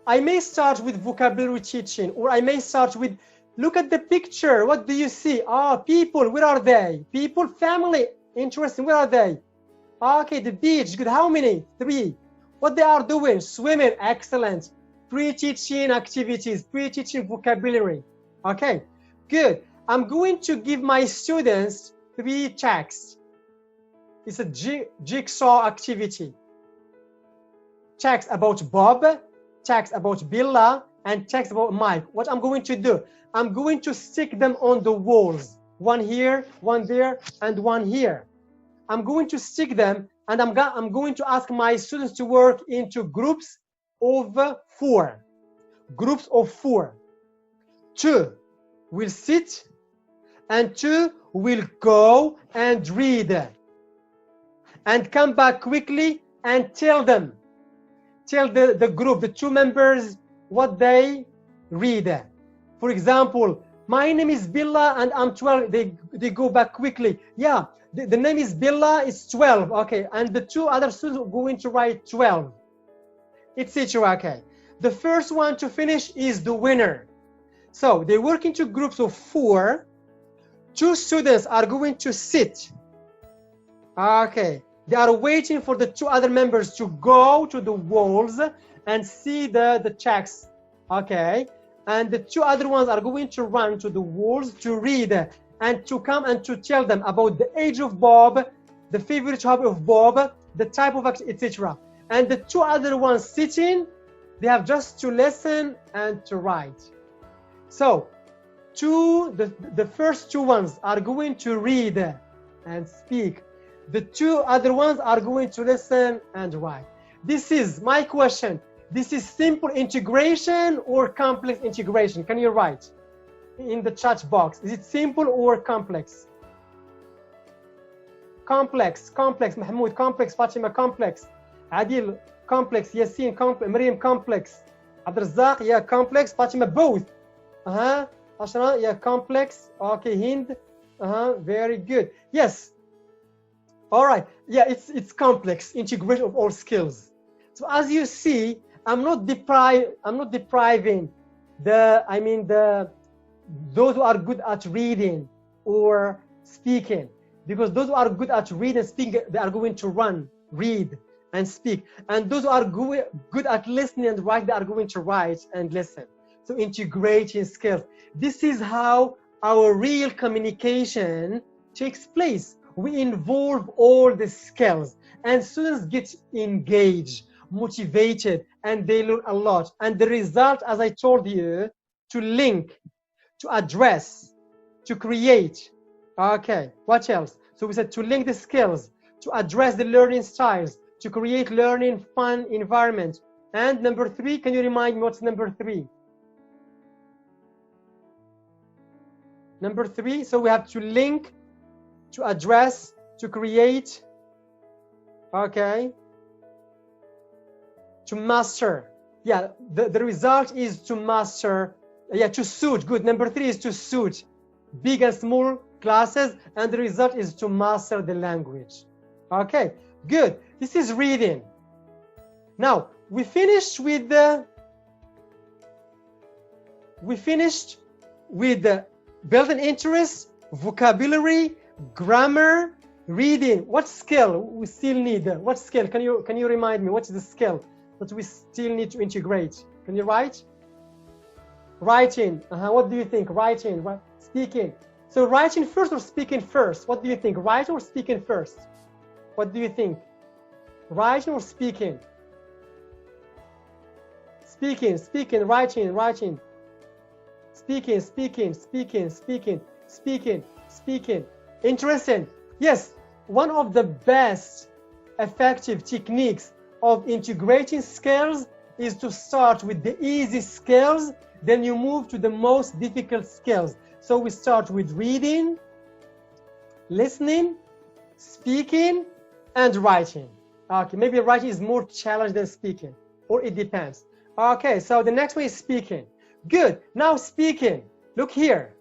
I may start with vocabulary teaching, or I may start with, look at the picture, what do you see? People, where are they? People, family, interesting, where are they? Okay, the beach, good, how many? 3. What they are doing? Swimming, excellent. Pre-teaching activities, pre-teaching vocabulary. Okay, good. I'm going to give my students 3 texts. It's a jigsaw activity. Text about Bob, text about Billa, and text about Mike. What I'm going to do, I'm going to stick them on the walls. One here, one there, and one here. I'm going to stick them, and I'm going to ask my students to work into groups of 4. Groups of 4. 2 will sit, and 2 will go and read. And come back quickly and tell them. Tell the group, the 2 members, what they read. For example, my name is Billa and I'm 12. They go back quickly. Yeah, the name is Billa, it's 12. Okay, and the 2 other students are going to write 12. Etc. Okay. The first one to finish is the winner. So they work into groups of 4. 2 students are going to sit. Okay. They are waiting for the 2 other members to go to the walls and see the checks. Okay. And the 2 other ones are going to run to the walls to read and to come and to tell them about the age of Bob, the favorite hobby of Bob, the type of action, etc. And the 2 other ones sitting, they have just to listen and to write. So the first 2 ones are going to read and speak. The 2 other ones are going to listen and write. This is my question. This is simple integration or complex integration? Can you write in the chat box? Is it simple or complex? Complex, complex. Mahmoud, complex. Fatima, complex. Adil, complex. Yassine, complex. Maryam, complex. Abdrazak, yeah, complex. Fatima, both. Ashra, yeah, complex. Okay, Hind. Very good. Yes. All right. Yeah, it's complex integration of all skills. So as you see, I'm not depriving those who are good at reading or speaking, because those who are good at reading and speaking, they are going to run, read, and speak. And those who are good at listening and write, they are going to write and listen. So integrating skills. This is how our real communication takes place. We involve all the skills, and students get engaged, motivated, and they learn a lot. And the result, as I told you, to link, to address, to create. Okay, what else? So we said to link the skills, to address the learning styles, to create learning fun environment. And number 3, can you remind me what's number 3? Number 3, so we have to link, to address, to create, okay, to master. Yeah, the result is to master, yeah, to suit. Good. Number 3 is to suit big and small classes, and the result is to master the language. Okay, good. This is reading. Now we finished with the building interest, vocabulary, grammar, reading. What skill we still need? What skill? Can you remind me? What's the skill that we still need to integrate? Can you write? Writing. What do you think? Writing, speaking. So writing first or speaking first? What do you think? Writing or speaking first? What do you think? Writing or speaking? Speaking, writing. Speaking. Interesting. Yes, one of the best effective techniques of integrating skills is to start with the easy skills, then you move to the most difficult skills. So we start with reading, listening, speaking, and writing. Okay, maybe writing is more challenging than speaking, or it depends. Okay, so the next one is speaking. Good. Now speaking. Look here.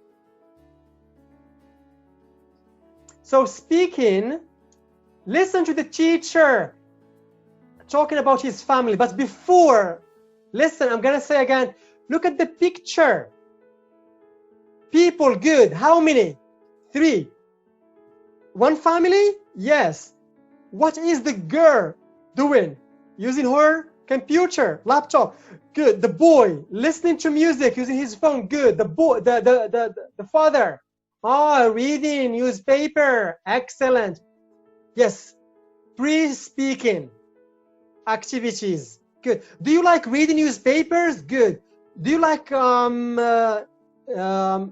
So speaking, listen to the teacher talking about his family. But before, listen, I'm going to say again, look at the picture. People, good. How many? 3. One family? Yes. What is the girl doing? Using her computer, laptop. Good. The boy listening to music, using his phone. Good. The boy, the father. Oh, reading newspaper. Excellent. Yes. Pre-speaking activities. Good. Do you like reading newspapers? Good. Do you like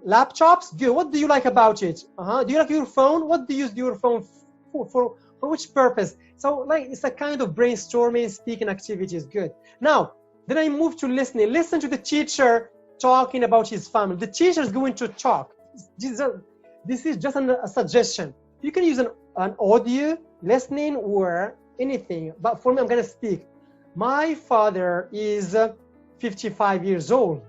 laptops? Good. What do you like about it? Do you like your phone? What do you use your phone for which purpose? So like it's a kind of brainstorming, speaking activities. Good. Now then I move to listening. Listen to the teacher talking about his family. The teacher is going to talk. This is just a suggestion. You can use an audio listening or anything, but for me I'm going to speak. My father is 55 years old.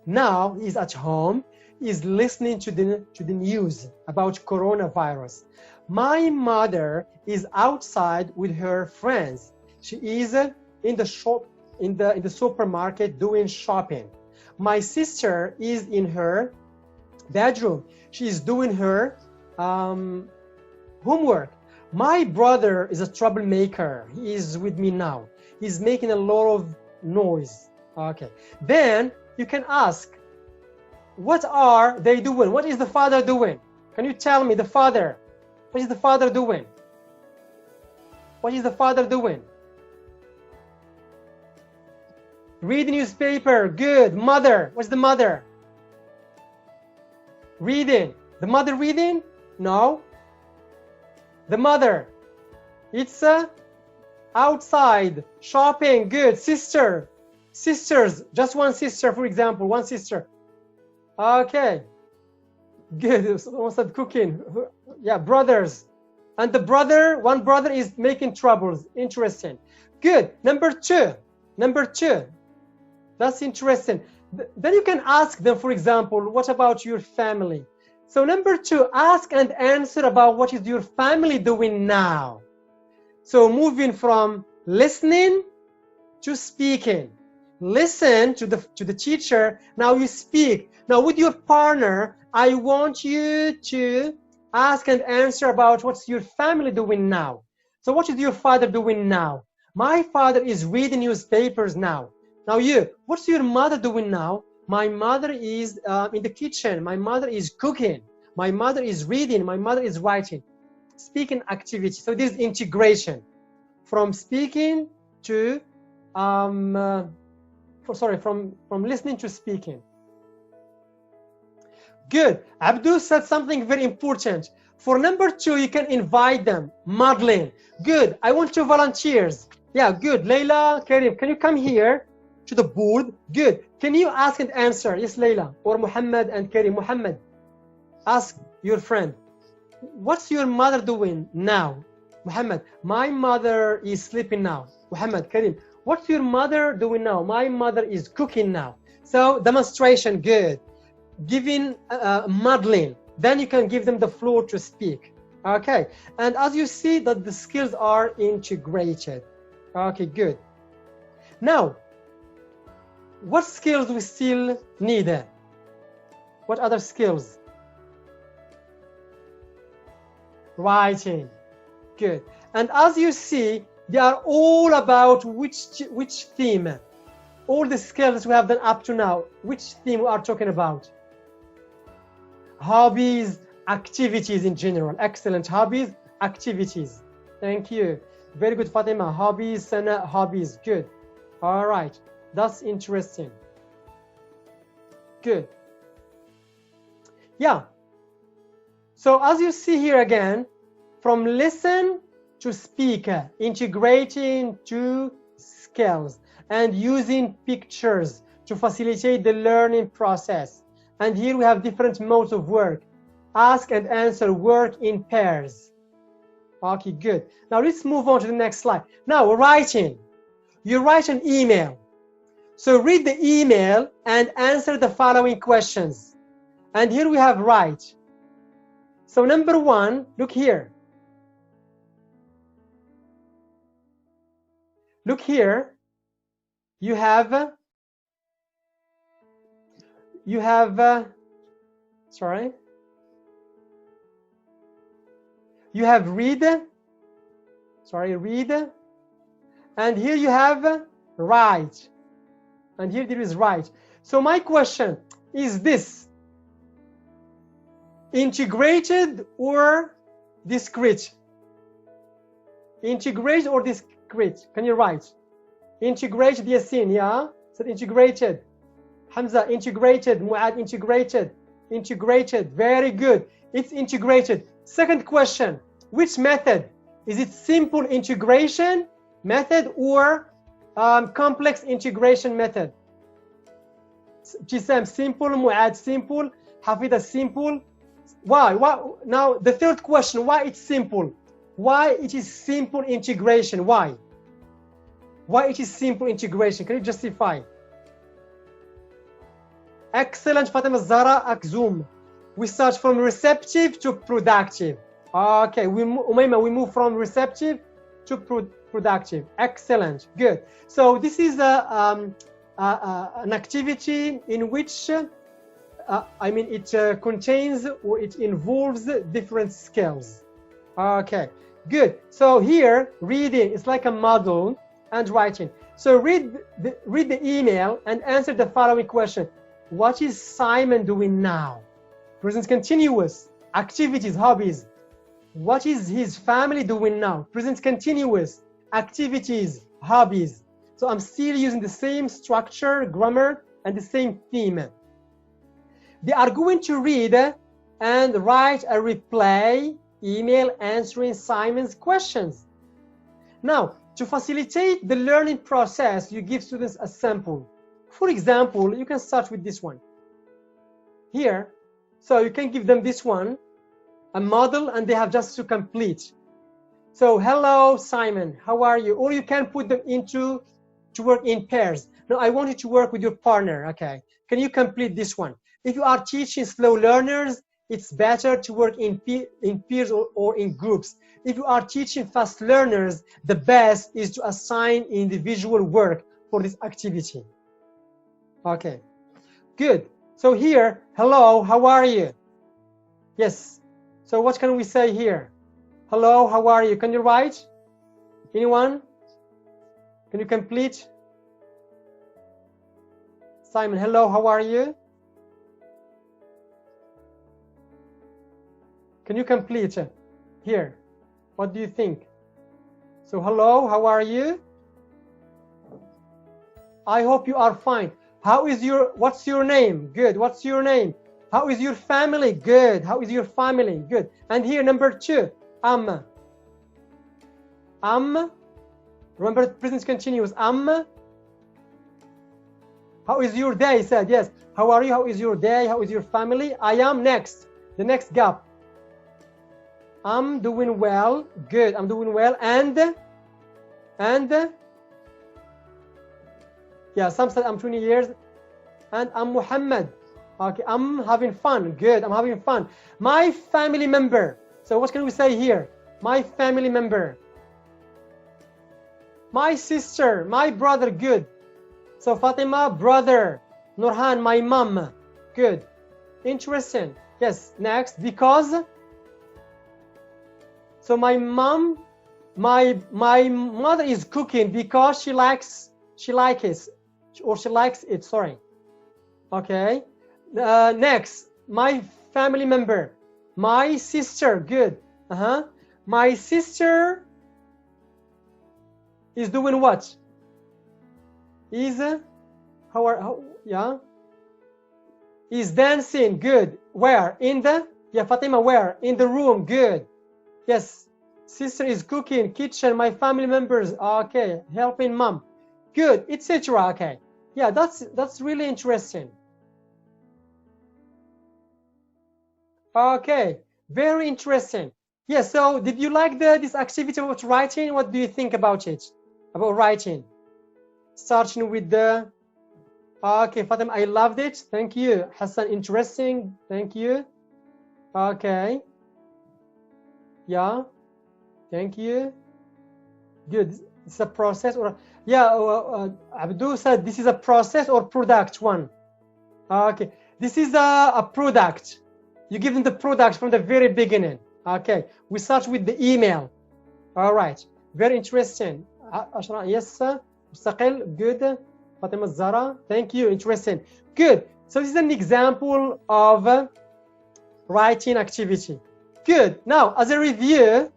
Now he's at home. He's listening to the news about coronavirus. My mother is outside with her friends. She is in the shop, in the supermarket doing shopping. My sister is in her bedroom. She is doing her homework. My brother is a troublemaker. He is with me now. He's making a lot of noise. Okay. Then you can ask, what are they doing? What is the father doing? Can you tell me the father? What is the father doing? What is the father doing? Read the newspaper. Good. Mother. What's the mother? Reading. The mother reading? No. The mother. It's outside shopping. Good. Sister. Sisters. Just one sister, for example. One sister. Okay. Good. Someone said cooking. Yeah, brothers. And the brother, one brother is making troubles. Interesting. Good. Number two. That's interesting. Then you can ask them, for example, what about your family? So number 2, ask and answer about what is your family doing now. So moving from listening to speaking. Listen to the teacher, now you speak. Now with your partner, I want you to ask and answer about what's your family doing now. So what is your father doing now? My father is reading newspapers now. Now you, what's your mother doing now? My mother is in the kitchen. My mother is cooking. My mother is reading. My mother is writing. Speaking activity. So this is integration from speaking to from listening to speaking. Good. Abdul said something very important. For number 2, you can invite them. Madeline. Good. I want 2 volunteers. Yeah, good. Layla, Karim, can you come here to the board? Good. Can you ask and answer? Yes, Layla. Or Muhammad and Karim. Muhammad, ask your friend. What's your mother doing now? Muhammad, my mother is sleeping now. Muhammad, Karim, what's your mother doing now? My mother is cooking now. So demonstration, good. Giving modeling, then you can give them the floor to speak. Okay, and as you see that the skills are integrated. Okay, good. Now, what skills we still need? What other skills? Writing, good. And as you see, they are all about which theme? All the skills we have done up to now, which theme we are talking about? Hobbies, activities in general. Excellent. Hobbies, activities. Thank you. Very good, Fatima. Hobbies, Sana, hobbies. Good. All right. That's interesting. Good. Yeah. So as you see here again, from listen to speaker, integrating to skills and using pictures to facilitate the learning process. And here we have different modes of work. Ask and answer, work in pairs. Okay, good. Now let's move on to the next slide. Now, writing. You write an email. So read the email and answer the following questions. And here we have write. So number 1, look here. Look here. You have sorry. You have read. Sorry, read. And here you have write. And here there is write. So my question is this: integrated or discrete? Integrated or discrete? Can you write? Integrated, Yasin, yeah? So integrated. Hamza, integrated. Muad, integrated. Integrated, very good. It's integrated. Second question, which method? Is it simple integration method or complex integration method? Jisam, simple. Muad, simple. Hafida, simple. Why? Now the third question, why it's simple? Why it is simple integration? Why? Why it is simple integration? Can you justify? Excellent, Fatima Zara Akzoum. We start from receptive to productive. Okay, Umayma, we move from receptive to productive. Excellent, good. So this is an activity in which it contains or it involves different skills. Okay, good. So here, reading is like a model and writing. So read the email and answer the following question. What is Simon doing now? Present continuous. Activities, hobbies. What is his family doing now? Present continuous. Activities, hobbies. So I'm still using the same structure, grammar, and the same theme. They are going to read and write a reply email answering Simon's questions. Now, to facilitate the learning process, you give students a sample. For example, you can start with this one. Here, so you can give them this one, a model, and they have just to complete. So, hello, Simon, how are you? Or you can put them to work in pairs. Now, I want you to work with your partner, okay? Can you complete this one? If you are teaching slow learners, it's better to work in peers or in groups. If you are teaching fast learners, the best is to assign individual work for this activity. Okay, good. So here, hello, how are you? Yes. So what can we say here? Hello, how are you? Can you write? Anyone? Can you complete? Simon, hello, how are you? Can you complete here? What do you think? So hello, how are you? I hope you are fine. What's your name? Good. What's your name? How is your family? Good. How is your family? Good. And here, number 2, remember present continuous, how is your day? Said, yes. How are you? How is your day? How is your family? I am next. The next gap. I'm doing well. Good. I'm doing well. And yeah, some said I'm 20 years. And I'm Muhammad. Okay, I'm having fun. Good. I'm having fun. My family member. So what can we say here? My family member. My sister, my brother. Good. So Fatima, brother. Nurhan, my mom. Good. Interesting. Yes. Next, because. So my mom, my mother is cooking because she likes it. Sorry. Okay. Next, my family member. My sister. Good. My sister is doing what? Is is dancing. Good. Where? In the Fatima, where? In the room. Good. Yes. Sister is cooking, kitchen. My family members. Okay. Helping mom. Good. Etc. Okay. Yeah, that's really interesting. Okay. Very interesting. Yeah, so did you like this activity about writing? What do you think about it? About writing? Starting with the... Okay, Fatima, I loved it. Thank you. Hassan, interesting. Thank you. Okay. Yeah. Thank you. Good. It's a process or... Yeah, Abdul said this is a process or product one. Okay. This is a product. You give them the product from the very beginning. Okay. We start with the email. All right. Very interesting. Yes, Mustaqil. Good. Fatima Zara. Thank you. Interesting. Good. So this is an example of writing activity. Good. Now, as a review,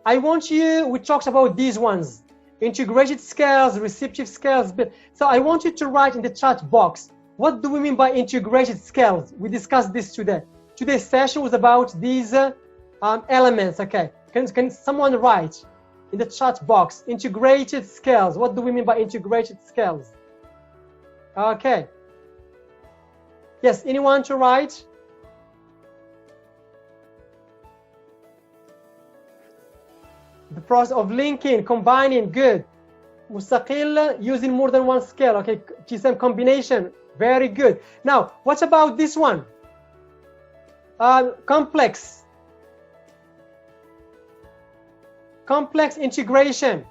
I want you, we talked about these ones, integrated skills, receptive skills. So I want you to write in the chat box, what do we mean by integrated skills? We discussed this today. Today's session was about these elements, okay? Can someone write in the chat box, integrated skills? What do we mean by integrated skills? Okay. Yes, anyone to write? The process of linking, combining, good. Mustaqil, using more than one skill, okay. GSM combination, very good. Now, what about this one? Complex integration.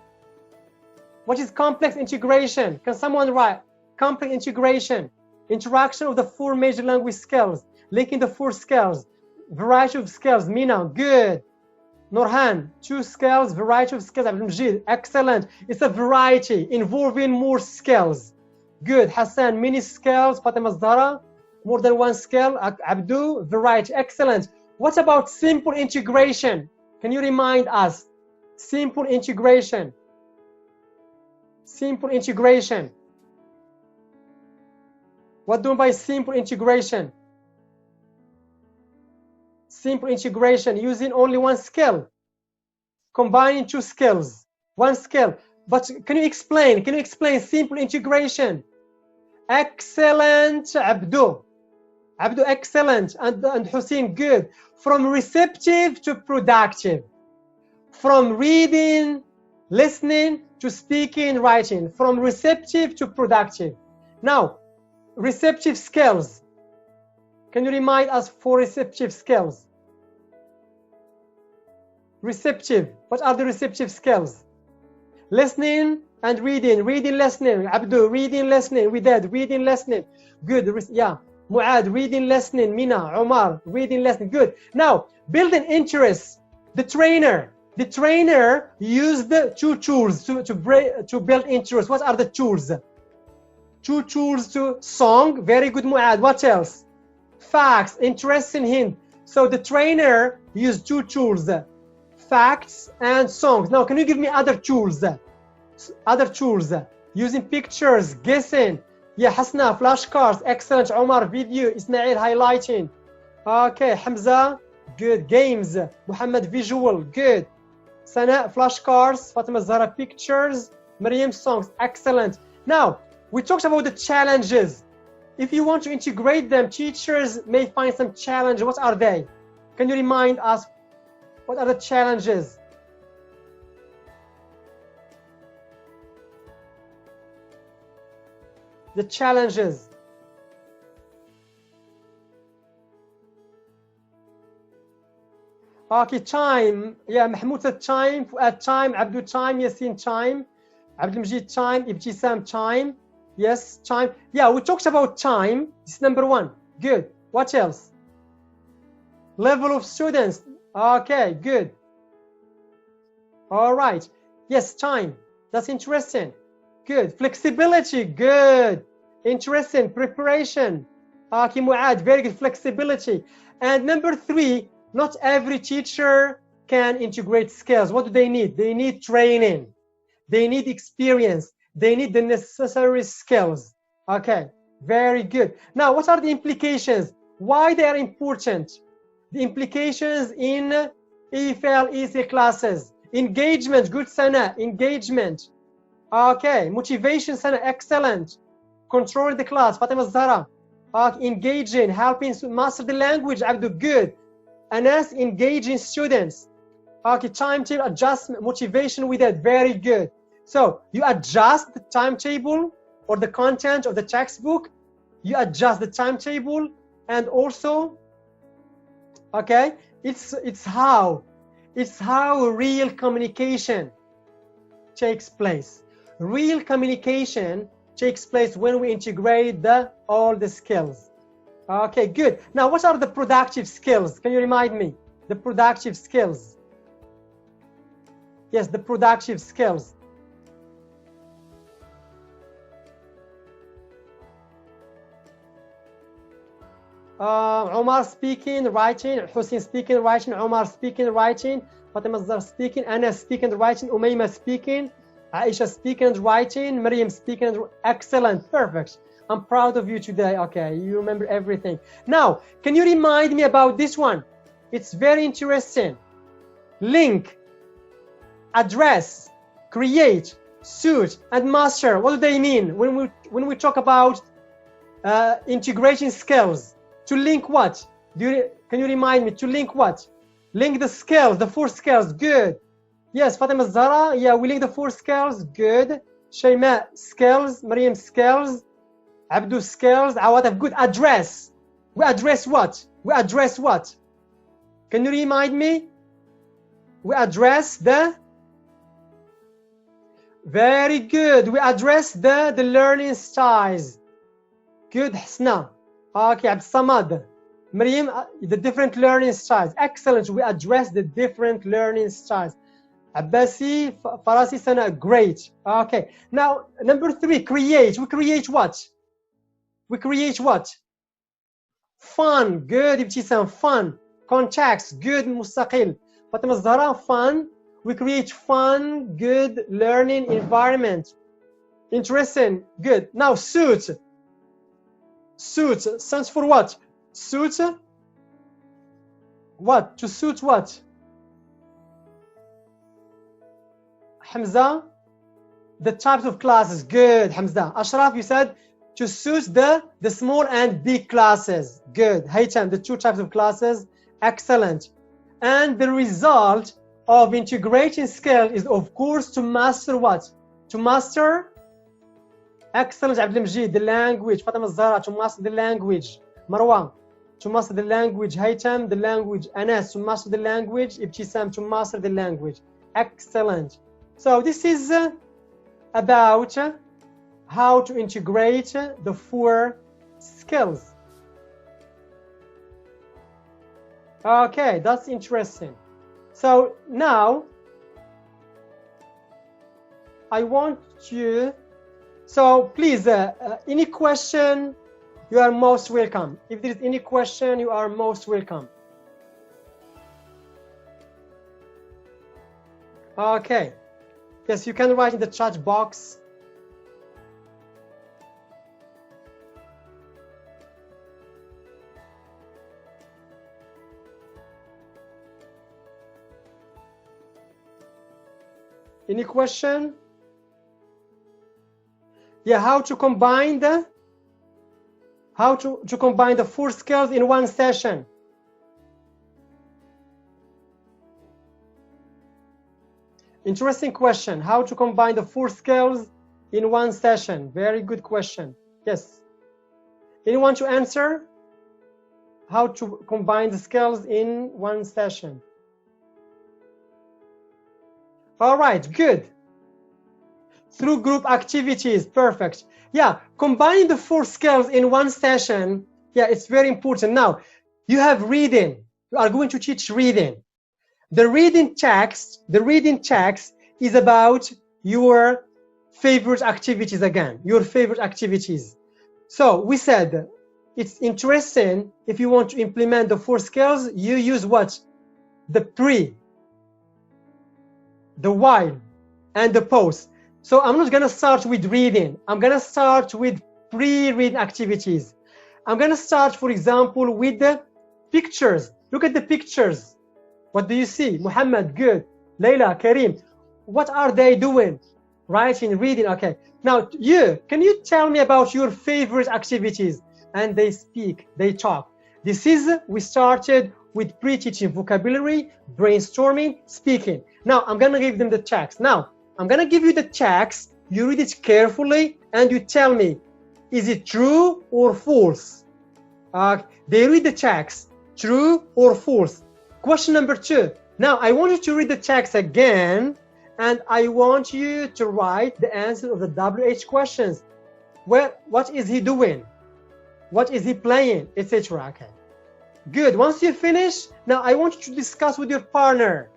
What is complex integration? Can someone write? Complex integration, interaction of the 4 major language skills, linking the 4 skills, variety of skills. Mina, good. Nurhan, 2 skills, variety of skills. Abdul, excellent. It's a variety involving more skills. Good. Hassan, many skills. Fatima Zahra, more than 1 skill. Abdul, variety, excellent. What about simple integration? Can you remind us? Simple integration. Simple integration. What do we mean by simple integration? Simple integration, using only 1 skill, combining 2 skills, 1 skill. But can you explain? Can you explain simple integration? Excellent, Abdul. Abdul, excellent. And Hussein, good. From receptive to productive. From reading, listening, to speaking, writing. From receptive to productive. Now, receptive skills. Can you remind us 4 receptive skills? Receptive. What are the receptive skills? Listening and reading. Reading, listening. Abdul, reading, listening. Widad, reading, listening. Good. Yeah. Muad, reading, listening. Mina, Omar, reading, listening. Good. Now, building interest. The trainer used 2 tools to build interest. What are the tools? 2 tools to song. Very good, Muad. What else? Facts, interesting hint. So the trainer used 2 tools, facts and songs. Now, can you give me other tools? other tools, using pictures, guessing. Yeah, Hasna, flashcards, excellent. Omar, video. Ismail, highlighting. Okay, Hamza, good. Games. Muhammad, visual, good. Sana, flashcards. Fatima Zahra, pictures. Maryam, songs, excellent. Now, we talked about the challenges. If you want to integrate them, teachers may find some challenges. What are they? Can you remind us what are the challenges? The challenges. Okay, time. Yeah, Mahmoud said time. Fuad time. Abdul time. Yasin time. Abdul Majid time. Ibtisam time. Yes, time. Yeah, we talked about time. This is number one. Good. What else? Level of students. Okay, good. All right. Yes, time. That's interesting. Good. Flexibility. Good. Interesting. Preparation. Okay, Muad. Very good. Flexibility. And number three, not every teacher can integrate skills. What do they need? They need training. They need experience. They need the necessary skills. Okay, very good. Now, what are the implications? Why they are important? The implications in EFL, ESL classes. Engagement, good Sana, engagement. Okay, motivation Sana, excellent. Control the class, Fatima Zahra. Engaging, helping to master the language, Abdul, good. Anas, engaging students. Okay, timetable adjustment, motivation with that, very good. So you adjust the timetable or the content of the textbook, you adjust the timetable, and also, okay, it's how real communication takes place. Real communication takes place when we integrate all the skills. Okay, good. Now, what are the productive skills? Can you remind me? The productive skills. Yes, the productive skills. Omar speaking, writing, Hussein speaking, writing, Omar speaking, writing, Fatima Zahra speaking, Anas speaking, writing, Umayma speaking, Aisha speaking and writing, Maryam speaking and excellent, perfect. I'm proud of you today. Okay, you remember everything. Now, can you remind me about this one? It's very interesting. Link, address, create, suit, and master. What do they mean when we talk about integration skills? To link what? Can you remind me? To link what? Link the skills, the 4 skills. Good. Yes, Fatima Zahra. Yeah, we link the 4 skills. Good. Shayma, skills. Maryam, skills. Abdul, skills. Awatif, good. Address. We address what? We address what? Can you remind me? We address the... Very good. We address the learning styles. Good, Hasna. Okay, Abd Samad. Maryam, the different learning styles. Excellent. We address the different learning styles. Abbasi, Farasi, Sana, great. Okay. Now, number 3, create. We create what? We create what? Fun. Good, Ibtisam. Fun. Contacts. Good, Mustaqil. Fatima Zahra, fun. We create fun, good learning environment. Interesting. Good. Now, suit. Suit stands for what? Suit what? To suit what? Hamza, the types of classes. Good, Hamza. Ashraf, you said to suit the small and big classes. Good. Haytham, the 2 types of classes. Excellent. And the result of integrating skill is, of course, to master what? To master. Excellent, Abdul Majid, the language. Fatima Zahra, to master the language. Marwan, to master the language. Haytham, the language. Anas, to master the language. Ibtisam, to master the language. Excellent. So this is about how to integrate the 4 skills. Okay, that's interesting. So now I want you, so please, any question, you are most welcome. If there is any question, you are most welcome. Okay. Yes, you can write in the chat box. Any question? Yeah, how to combine the combine the 4 skills in one session? Interesting question. How to combine the 4 skills in one session? Very good question. Yes. Anyone to answer? How to combine the skills in one session? All right, good. Through group activities, perfect. Yeah, combining the 4 skills in one session, yeah, it's very important. Now, you have reading. You are going to teach reading. The reading text is about your favorite activities again, your favorite activities. So we said it's interesting if you want to implement the 4 skills, you use what? The pre, the while, and the post. So I'm not going to start with reading. I'm going to start with pre-reading activities. I'm going to start, for example, with the pictures. Look at the pictures. What do you see? Muhammad, good. Layla, Karim, what are they doing? Writing, reading, okay. Now, can you tell me about your favorite activities? And they speak, they talk. We started with pre-teaching vocabulary, brainstorming, speaking. Now, I'm going to give them the text. Now, I'm going to give you the text. You read it carefully, and you tell me, is it true or false? They read the text, true or false. Question number 2. Now, I want you to read the text again, and I want you to write the answer of the WH questions. What is he doing? What is he playing? Etc. Okay. Good. Once you finish, now I want you to discuss with your partner.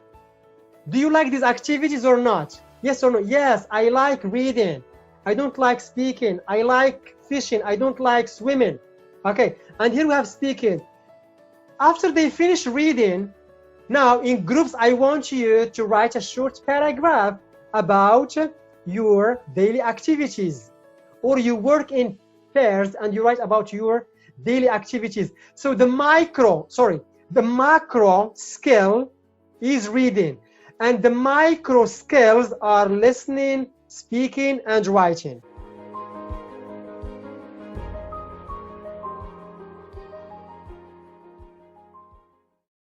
Do you like these activities or not? Yes or no? Yes, I like reading. I don't like speaking. I like fishing. I don't like swimming. Okay, and here we have speaking. After they finish reading, now in groups, I want you to write a short paragraph about your daily activities, or you work in pairs and you write about your daily activities. So the macro skill is reading, and the micro skills are listening, speaking, and writing.